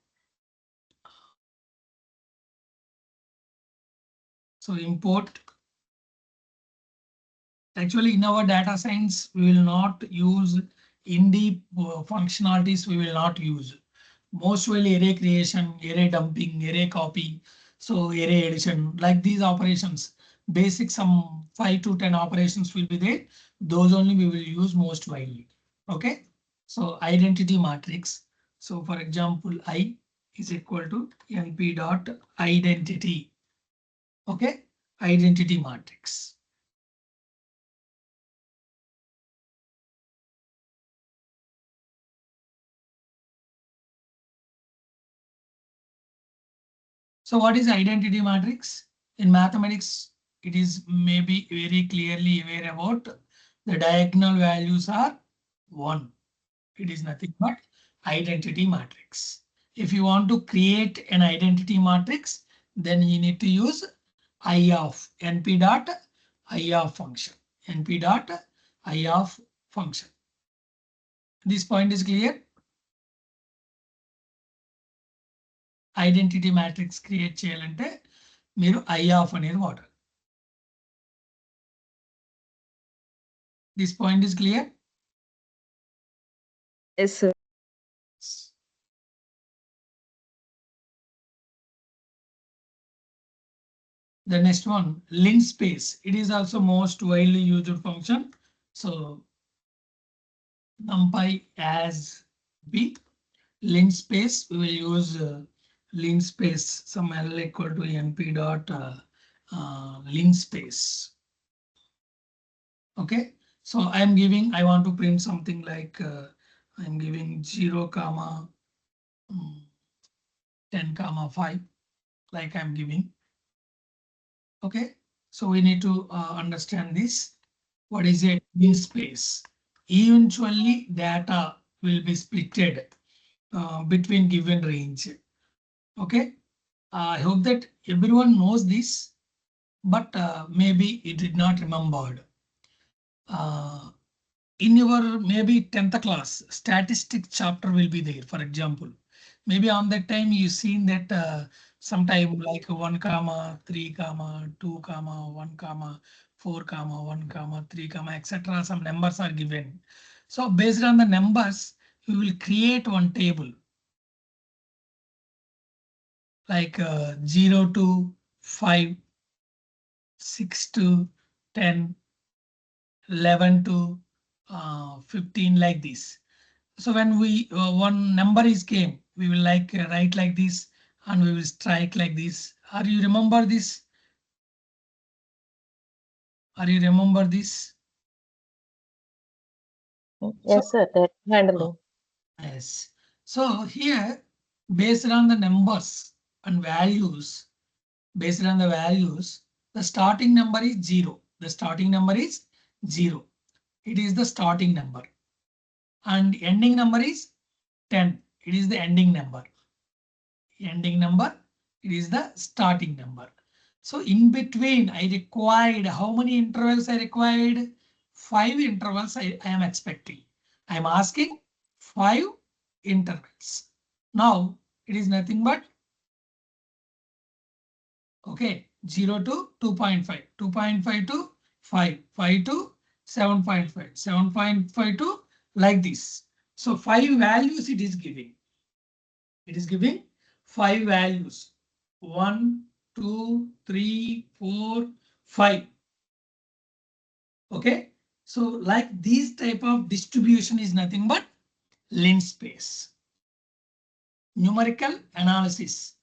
import. Actually, in our data science, we will not use in-deep functionalities. We will not use mostly array creation, array dumping, array copy. So array addition, like these operations, basic some 5 to 10 operations will be there. Those only we will use most widely. Okay. So identity matrix. So for example, I is equal to np dot identity. Okay. Identity matrix. So what is identity matrix? In mathematics, it is maybe very clearly aware about the diagonal values are 1. It is nothing but identity matrix. If you want to create an identity matrix, then you need to use I of np dot I of function. np dot I of function. This point is clear. Identity matrix create చేయాలంటే మీరు I of అనేది వాడాలి. This point is clear. Yes, sir. The next one, linspace. It is also most widely used function. So NumPy as b linspace, we will use linspace some L equal to np dot linspace. Okay, so I want to print something like I'm giving 0, 10, 5, like I'm giving. Okay, so we need to understand this. What is a linspace? Eventually, data will be splitted between given range. Okay, I hope that everyone knows this, but maybe it did not remembered. In your maybe 10th class, statistics chapter will be there, for example. Maybe on that time you seen that sometime like 1, 3, 2, 1, 4, 1, 3, etc. Some numbers are given. So based on the numbers, we will create one table like 0 to 5, 6 to 10, 11 to 15 like this. So when we one number is came, we will like write like this and we will strike like this. Are you remember this? Are you remember this? Yes, sir, that handling. Yes. So here, based on the numbers and values, based on the values, the starting number is 0. The starting number is 0. It is the starting number. And ending number is 10. It is the ending number. Ending number, it is the starting number. So in between, I required, how many intervals I required? 5 intervals I am expecting. I am asking 5 intervals. Now it is nothing but, okay, 0 to 2.5, 2.5 to 5, 5 to 7.5, 7.5 to like this. So 5 values it is giving. It is giving 5 values. 1, 2, 3, 4, 5. Okay, so like this type of distribution is nothing but linspace. Numerical analysis.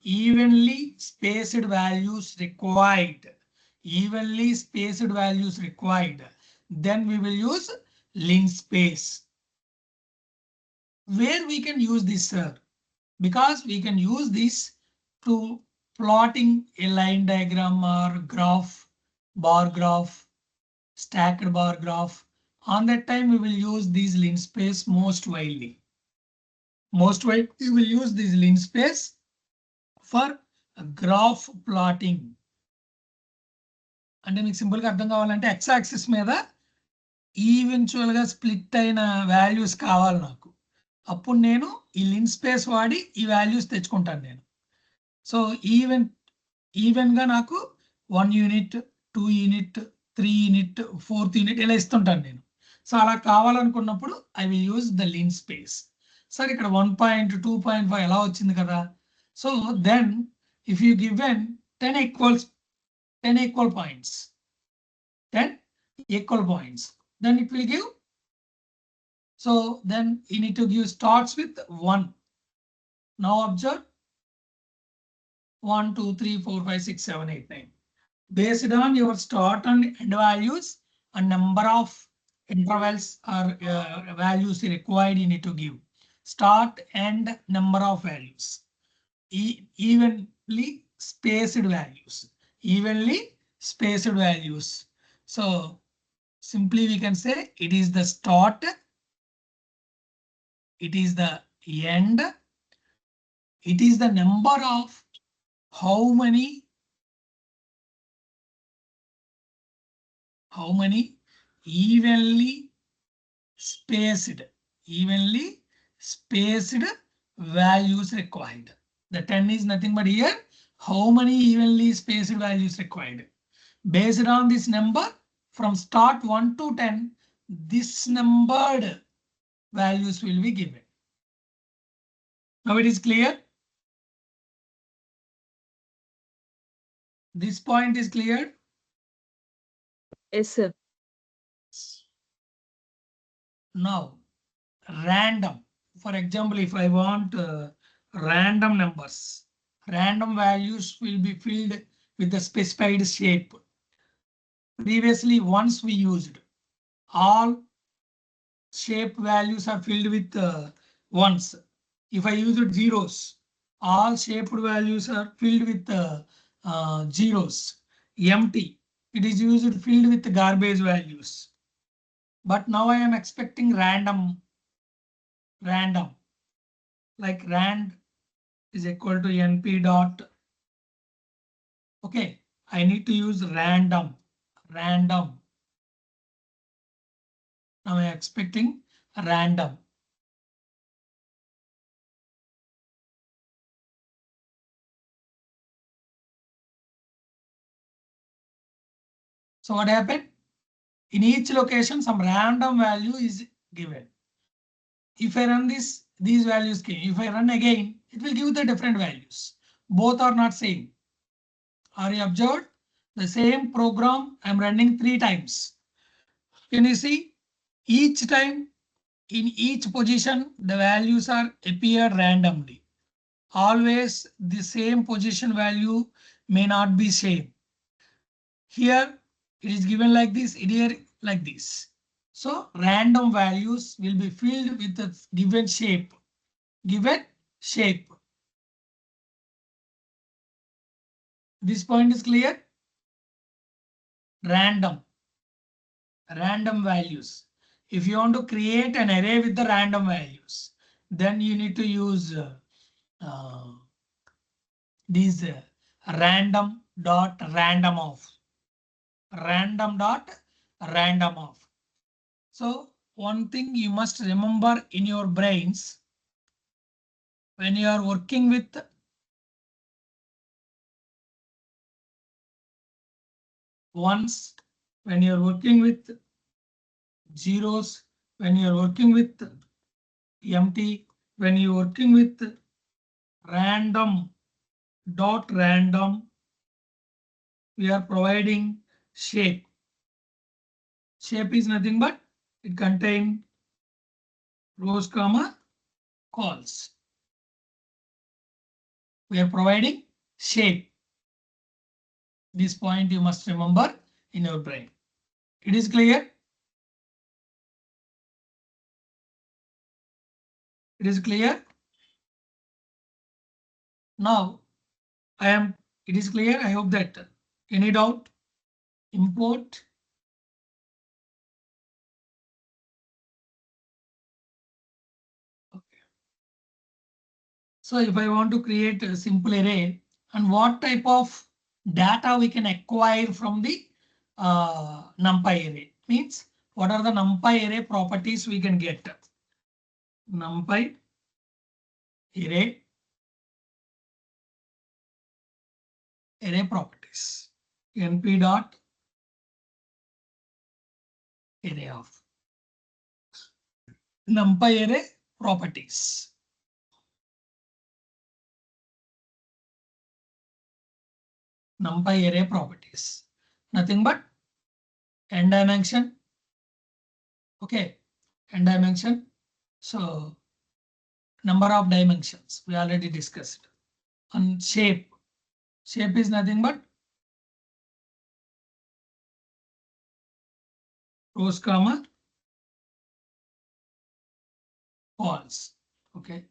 Evenly spaced values required. Evenly spaced values required. Then we will use linspace. Where we can use this, sir? Because we can use this to plotting a line diagram or graph, bar graph, stacked bar graph. On that time, we will use these linspace most widely. Most widely, we will use this linspace for graph plotting. అంటే మీకు simple గా అర్థం కావాలంటే X axis మీద eventual గా split అయిన values కావాలి నాకు. అప్పుడు నేను ఈ లిన్స్పేస్ వాడి ఈ వాల్యూస్ తెచ్చుకుంటాను నేను. సో ఈవెన్ గా నాకు 1 unit, 2 unit, 3 unit, 4th unit ఇలా ఇస్తుంటాను నేను. సో అలా కావాలనుకున్నప్పుడు I will use the linspace. Sir ఇక్కడ 1.2.5 ఎలా వచ్చింది కదా. So then if you given 10 equal points, 10 equal points, then it will give. So then you need to give starts with 1. Now observe 1, 2, 3, 4, 5, 6, 7, 8, 9. Based on your start and end values, a number of intervals or values required you need to give. Start and number of values. Evenly spaced values. Evenly spaced values. So simply we can say it is the start, it is the end, it is the number of how many evenly spaced values required. The 10 is nothing but here how many evenly spaced values required. Based on this number from start 1 to 10, this numbered values will be given. Now it is clear. This point is clear. Yes, sir. Now random. For example, if I want random numbers, random values will be filled with the specified shape. Previously, once we used all shape values are filled with ones. If I use zeros, all shaped values are filled with zeros. Empty, it is used filled with garbage values. But now I am expecting random, like rand is equal to np dot. Okay, I need to use random. Now I am expecting random. So what happened? In each location, some random value is given. If I run this, these values came. If I run again, it will give the different values. Both are not same. Are you observed? The same program I'm running 3 times. Can you see? Each time in each position, the values are appeared randomly. Always the same position value may not be same. Here it is given like this, here like this. So random values will be filled with a given shape. Given shape. This point is clear? Random values. If you want to create an array with the random values, then you need to use these random dot random of. Random dot random of. So one thing you must remember in your brains when you are working with ones, when you're working with zeros, when you're working with empty, when you're working with random dot random, we are providing shape. Shape is nothing but it contains rows, comma, calls. We are providing shape. This point you must remember in your brain. It is clear? It is clear? Now, it is clear. I hope that any doubt? Import. Okay. So if I want to create a simple array, and what type of data we can acquire from the NumPy array? Means what are the NumPy array properties we can get? NumPy array properties. NP dot array of NumPy array properties. NumPy array properties. Nothing but n dimension. Okay, n dimension. So number of dimensions we already discussed. And shape. Shape is nothing but rows, comma, calls. Okay.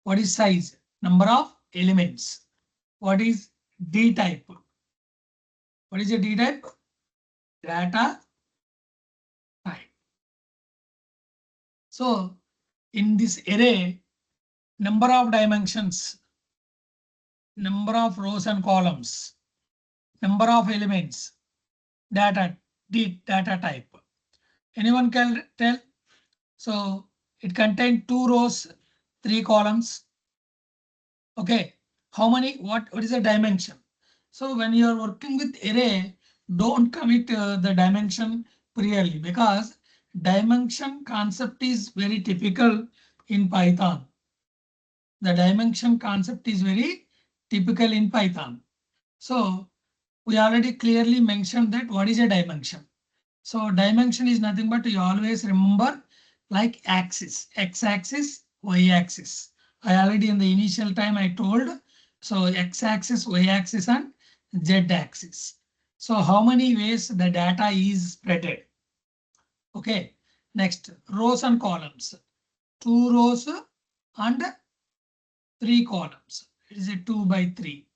What is size? Number of elements. What is D type? What is a D type? Data type. So in this array, number of dimensions, number of rows and columns, number of elements, data type. Anyone can tell? So it contains 2 rows, 3 columns. Okay, how many? What is the dimension? So when you are working with array, don't commit the dimension priorly, because dimension concept is very typical in Python. The dimension concept is very typical in Python. So we already clearly mentioned that what is a dimension. So dimension is nothing but you always remember like axis, x-axis, y-axis. I already in the initial time I told, so x-axis, y-axis and z-axis. So how many ways the data is spreaded? Okay, next rows and columns. 2 rows and 3 columns. It is a 2 by 3.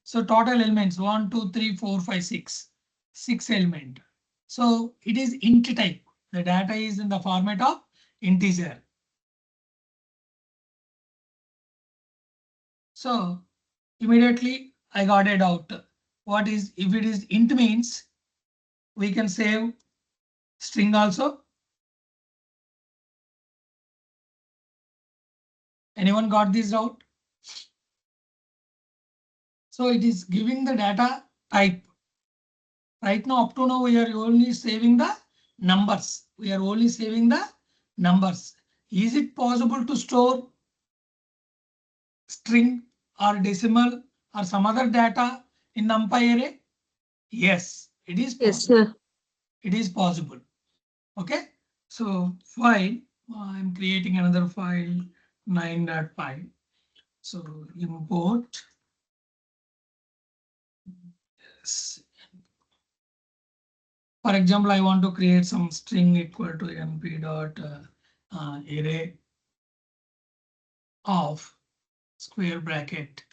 So total elements 1, 2, 3, 4, 5, 6. 6 element. So it is int type. The data is in the format of integer. So immediately I got it out. What is, if it is int means we can save string also. Anyone got this out? So it is giving the data type. Right now, up to now, we are only saving the numbers. We are only saving the numbers. Is it possible to store string or decimal or some other data in NumPy array? Yes, it is Yes, possible. sir. It is possible. Okay, so file, I'm creating another file 9.py. So import yes. For example, I want to create some string equal to np dot array of square bracket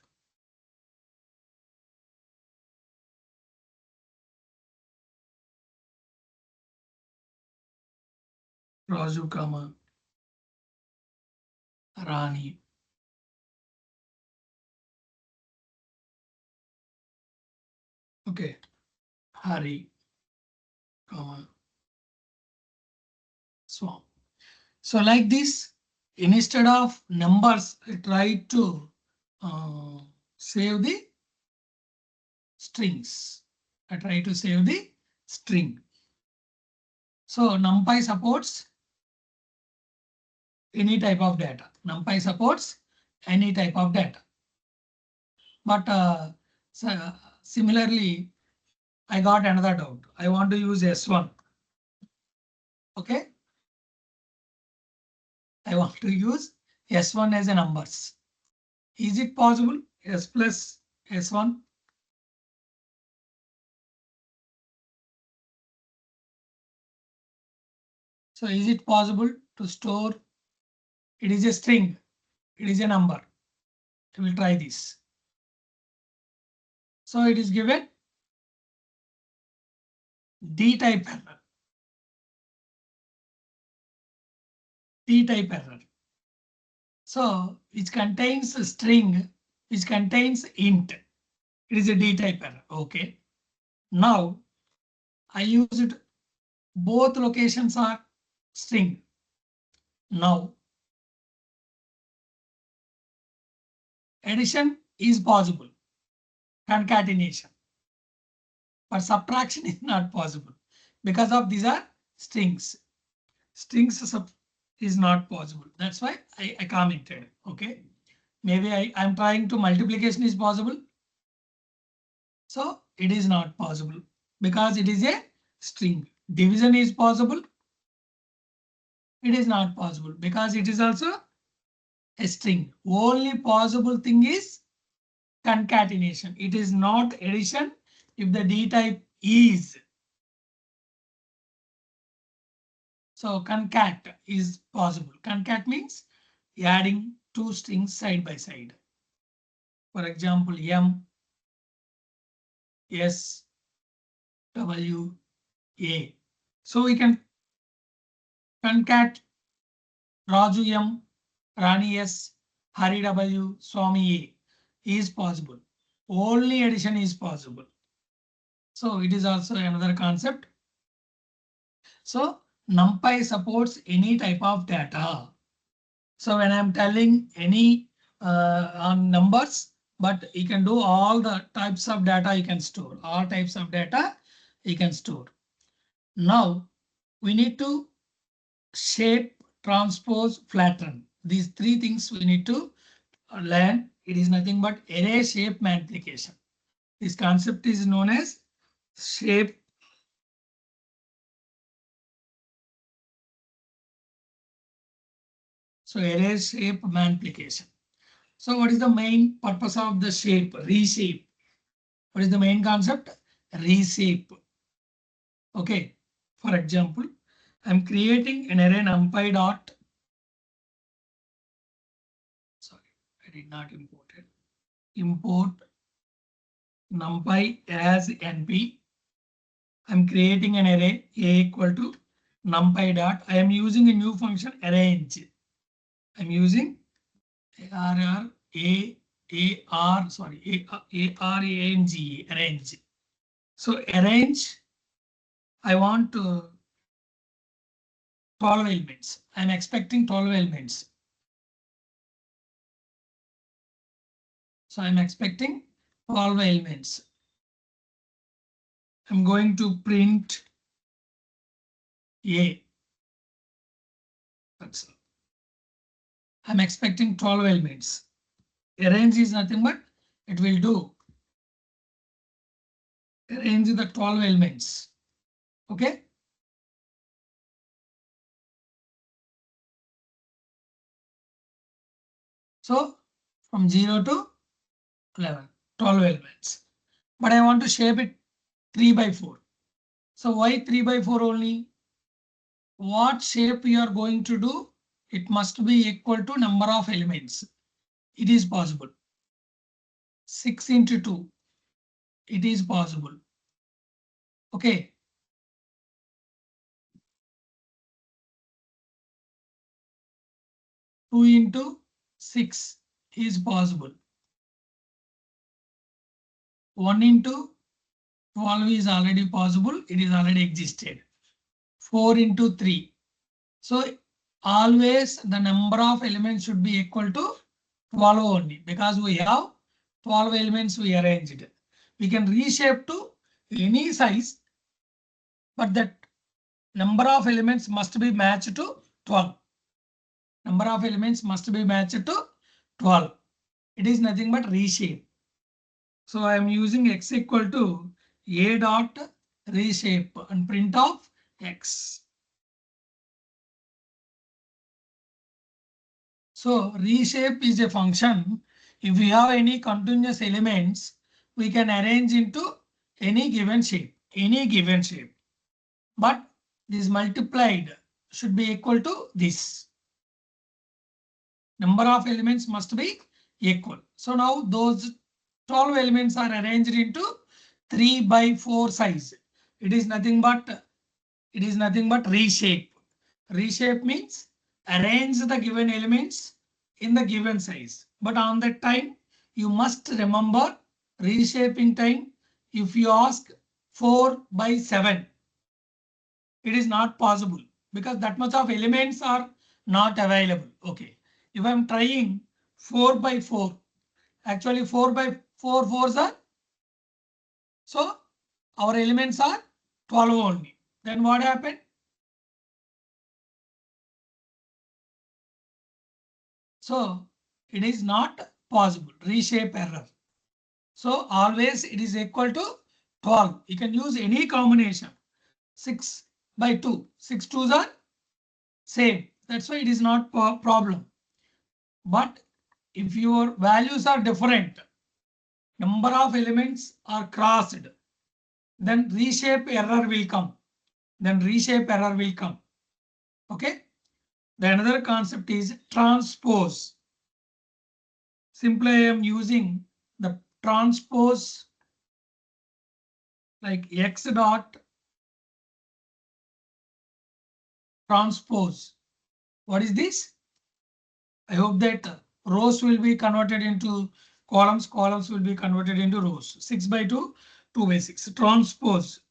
Raju, comma Rani. Okay, Hari, comma Swam. So like this, instead of numbers, I try to save the strings. I try to save the string. So NumPy supports any type of data. NumPy supports any type of data. But similarly, I got another doubt. I want to use S1. Okay. I want to use S1 as a numbers. Is it possible? S plus S1. So is it possible to store? It is a string. It is a number. I will try this. So it is given D type error. D type error. So which contains a string, which contains int. It is a D type error. Okay. Now I used both locations are string. Now addition is possible. Concatenation. But subtraction is not possible because of these are strings. Strings is not possible. That's why I commented. Okay. Maybe I'm trying to multiplication is possible. So it is not possible because it is a string. Division is possible. It is not possible because it is also a string. Only possible thing is concatenation. It is not addition if the D type is. So concat is possible. Concat means adding two strings side by side. For example, M, S, W, A. So we can concat Raju M, Rani S, Hari W, Swami A is possible. Only addition is possible. So it is also another concept. So NumPy supports any type of data. So when I'm telling any on numbers, but you can do all the types of data you can store. All types of data you can store. Now we need to shape, transpose, flatten. These three things we need to learn. It is nothing but array shape multiplication. This concept is known as shape. So array shape multiplication. So what is the main purpose of the shape? Reshape. What is the main concept? Reshape. Okay. For example, I'm creating an array numpy dot. Sorry, I did not import it. Import numpy as np. I'm creating an array a equal to numpy dot. I am using a new function arrange. I'm using arrange. So arrange. I want 12 elements. I'm expecting 12 elements. So I'm expecting 12 elements. I'm going to print A. That's all. I'm expecting 12 elements. Arrange is nothing but it will do arrange the 12 elements. Okay. So from 0 to 11, 12 elements. But I want to shape it 3 by 4. So why 3 by 4 only? What shape you are going to do? It must be equal to number of elements. It is possible. 6 into 2. It is possible. Okay. Two into 6 is possible. 1 into 12 is already possible. It is already existed. 4 into 3. So always the number of elements should be equal to 12 only, because we have 12 elements we arranged. We can reshape to any size, but that number of elements must be matched to 12. Number of elements must be matched to 12. It is nothing but reshape. So I am using x equal to a dot reshape and print of x. So reshape is a function. If we have any continuous elements, we can arrange into any given shape, But this multiplied should be equal to this. Number of elements must be equal. So now those 12 elements are arranged into 3 by 4 size. It is nothing but reshape. Reshape means arrange the given elements in the given size. But on that time, you must remember reshaping time. If you ask 4 by 7, it is not possible because that much of elements are not available. Okay. If I'm trying 4 by 4, actually 4 by 4 fours are. So our elements are 12 only. Then what happened? So it is not possible. Reshape error. So always it is equal to 12. You can use any combination. 6 by 2. 6 twos are same. That's why it is not a problem. But if your values are different, number of elements are crossed, then reshape error will come. Okay. The another concept is transpose. Simply I am using the transpose like x dot transpose. What is this? I hope that rows will be converted into columns. Columns will be converted into rows. 6 by 2, 2 by 6. Transpose.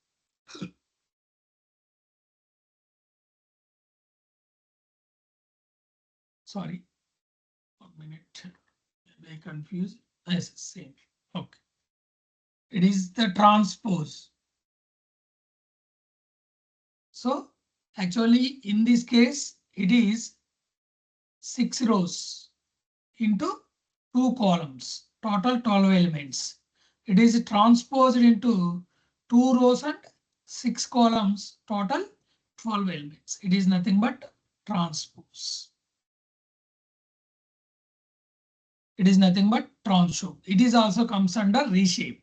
Sorry. 1 minute. Maybe I confused. Yes, same. Okay. It is the transpose. So actually in this case, it is 6 rows into 2 columns, total 12 elements. It is transposed into 2 rows and 6 columns, total 12 elements. It is nothing but transpose. It is nothing but transpose. It is also comes under reshape.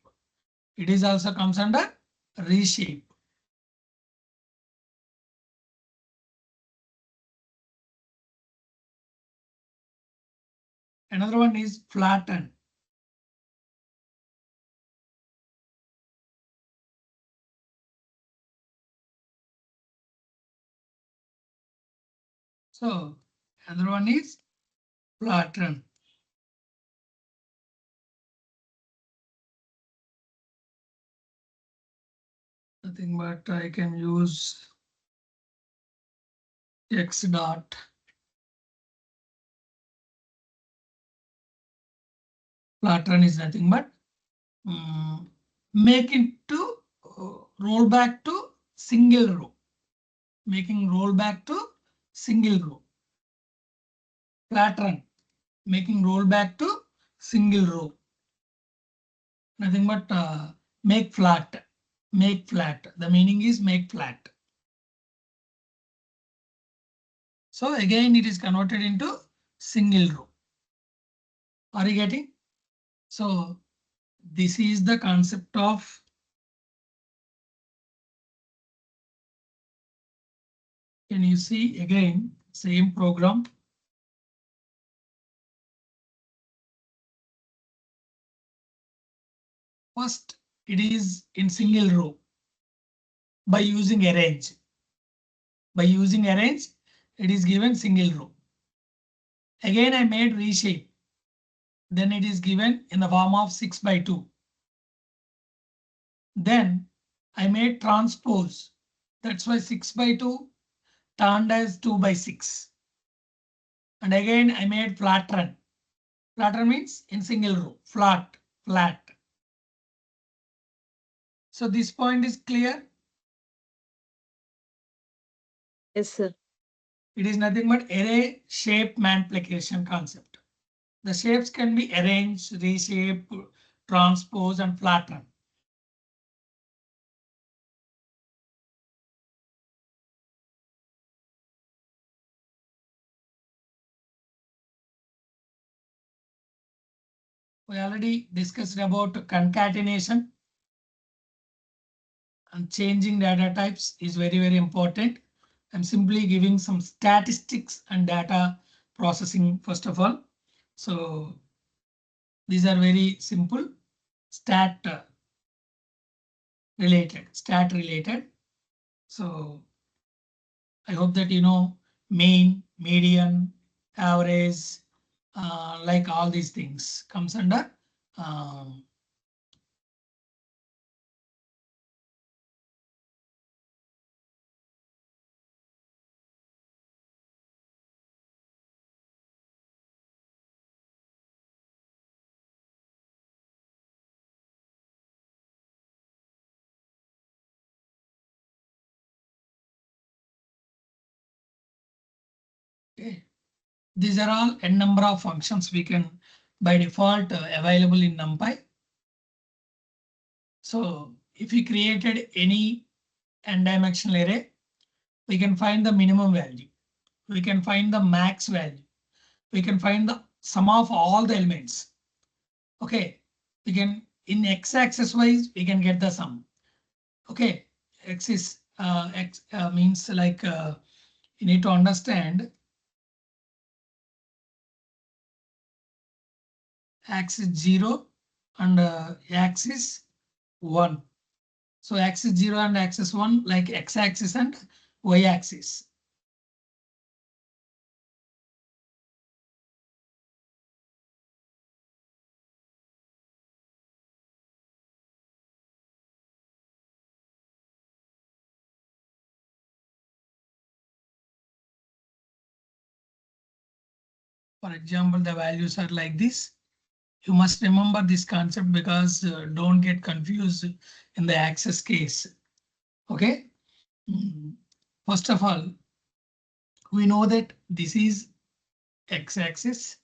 It is also comes under reshape. Another one is flatten. So another one is flatten. Nothing but I can use x dot flatten is nothing but make it to roll back to single row. Making roll back to single row. Flatten. Making roll back to single row. Nothing but make flat. make flat. The meaning is make flat. So again, it is converted into single row. Are you getting? So this is the concept of can you see again same program? First, it is in single row by using arrange. By using arrange, it is given single row. Again, I made reshape. Then it is given in the form of 6 by 2. Then I made transpose. That's why 6 by 2 turned as 2 by 6. And again, I made flatten. Flatten means in single row, flat, flat. So this point is clear. Yes, sir. It is nothing but array shape multiplication concept. The shapes can be arranged, reshape, transpose, and flatten. We already discussed about concatenation and changing data types is very, very important. I'm simply giving some statistics and data processing first of all. So these are very simple stat related. So I hope that you know mean, median, average, like all these things comes under okay. These are all n number of functions we can by default available in NumPy. So if we created any n-dimensional array, we can find the minimum value. We can find the max value. We can find the sum of all the elements. Okay, we can in x-axis wise, we can get the sum. Okay, x is x means like you need to understand axis 0 and axis 1. So axis 0 and axis 1 like x-axis and y-axis. For example, the values are like this. You must remember this concept because don't get confused in the access case. Okay. First of all, we know that this is x-axis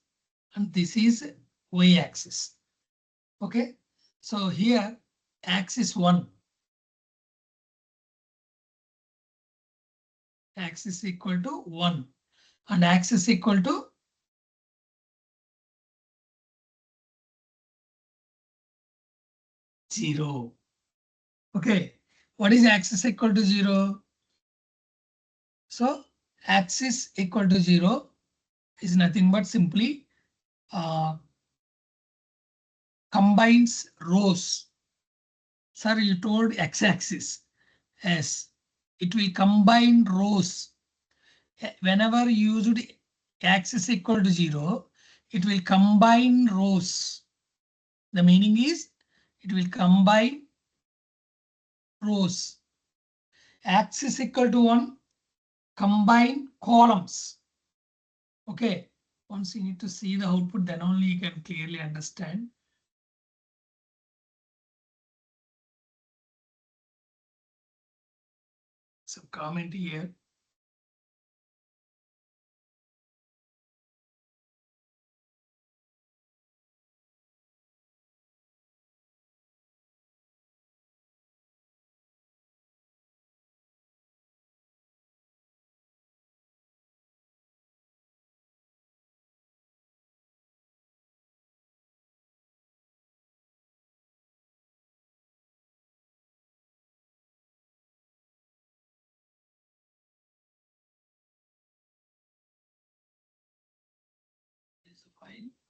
and this is y-axis. Okay. So here axis 1. Axis equal to 1 and axis equal to 0. Okay, what is axis equal to 0? So axis equal to 0 is nothing but simply combines rows. Sir, you told x-axis. Yes, it will combine rows. Whenever you used axis equal to 0, it will combine rows. The meaning is it will combine rows. Axis equal to 1, combine columns. Okay, once you need to see the output, then only you can clearly understand. Some comment here.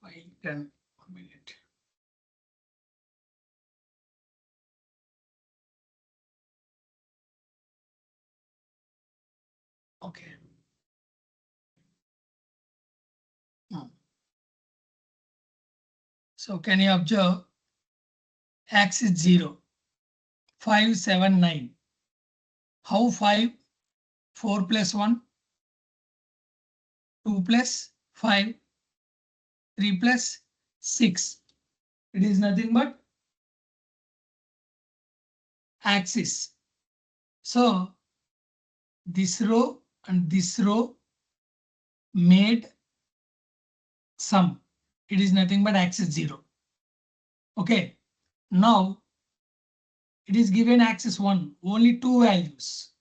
File 10, 1 minute. Okay. So can you observe x is 0, 5, 7, 9. How 5? 4 plus 1, 2 plus 5, 3 plus 6. It is nothing but axis. So this row and this row made sum. It is nothing but axis 0. Okay. Now it is given axis 1, only 2 values.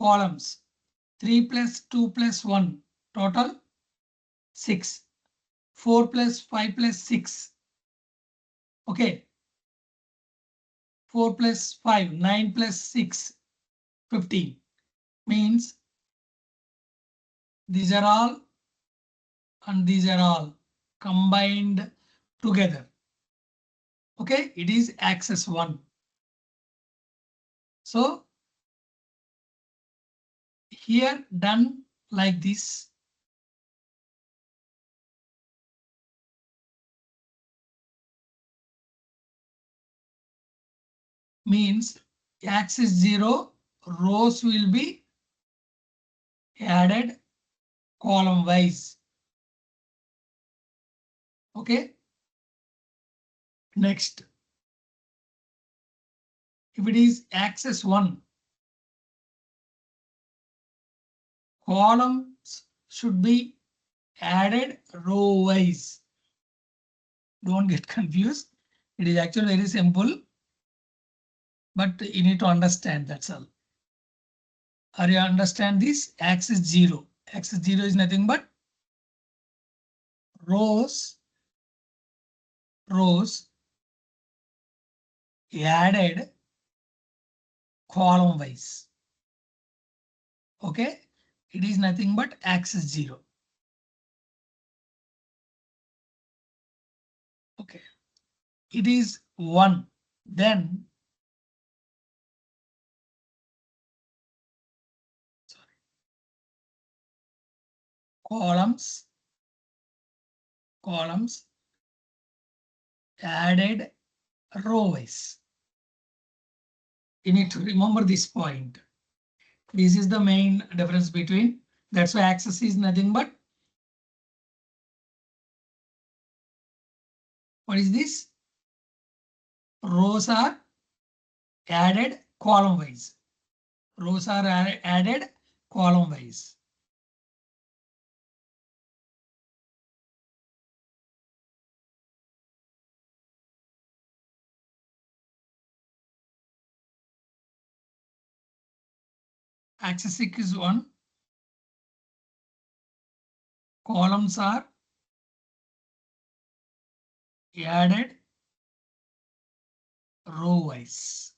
Columns 3 plus 2 plus 1, total 6. 4 plus 5 plus 6. Okay. 4 plus 5, 9 plus 6, 15. Means these are all and these are all combined together. Okay, it is axis 1. So here done like this. Means axis 0 rows will be added column wise. Okay. Next, if it is axis 1, columns should be added row wise. Don't get confused. It is actually very simple, but you need to understand, that's all. Are you understand this? Axis 0. Axis 0 is nothing but rows added column wise. Okay, it is nothing but axis 0. Okay, it is 1. Then columns added row wise. You need to remember this point. This is the main difference between. That's why axis is nothing but. What is this? Rows are added column wise. Rows are added column wise. Axis is 1. Columns are added row wise.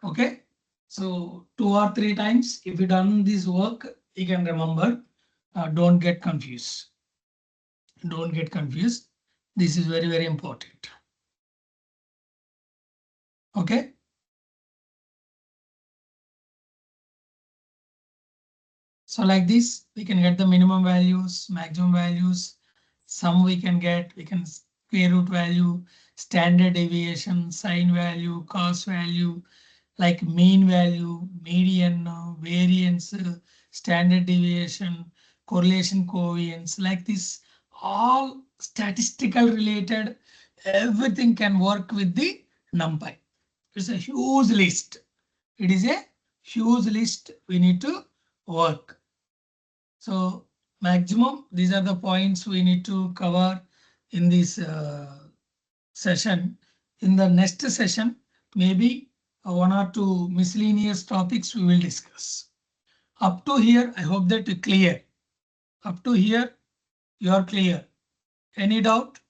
Okay. So 2 or 3 times, if you done this work, you can remember. Don't get confused. Don't get confused. This is very, very important. Okay. So like this, we can get the minimum values, maximum values. Some we can square root value, standard deviation, sine value, cos value, like mean value, median, variance, standard deviation, correlation coefficients, like this, all statistical related, everything can work with the NumPy. It's a huge list. It is a huge list we need to work. So maximum, these are the points we need to cover in this session. In the next session, maybe 1 or 2 miscellaneous topics we will discuss. Up to here, I hope that you're clear. Up to here, you are clear. Any doubt?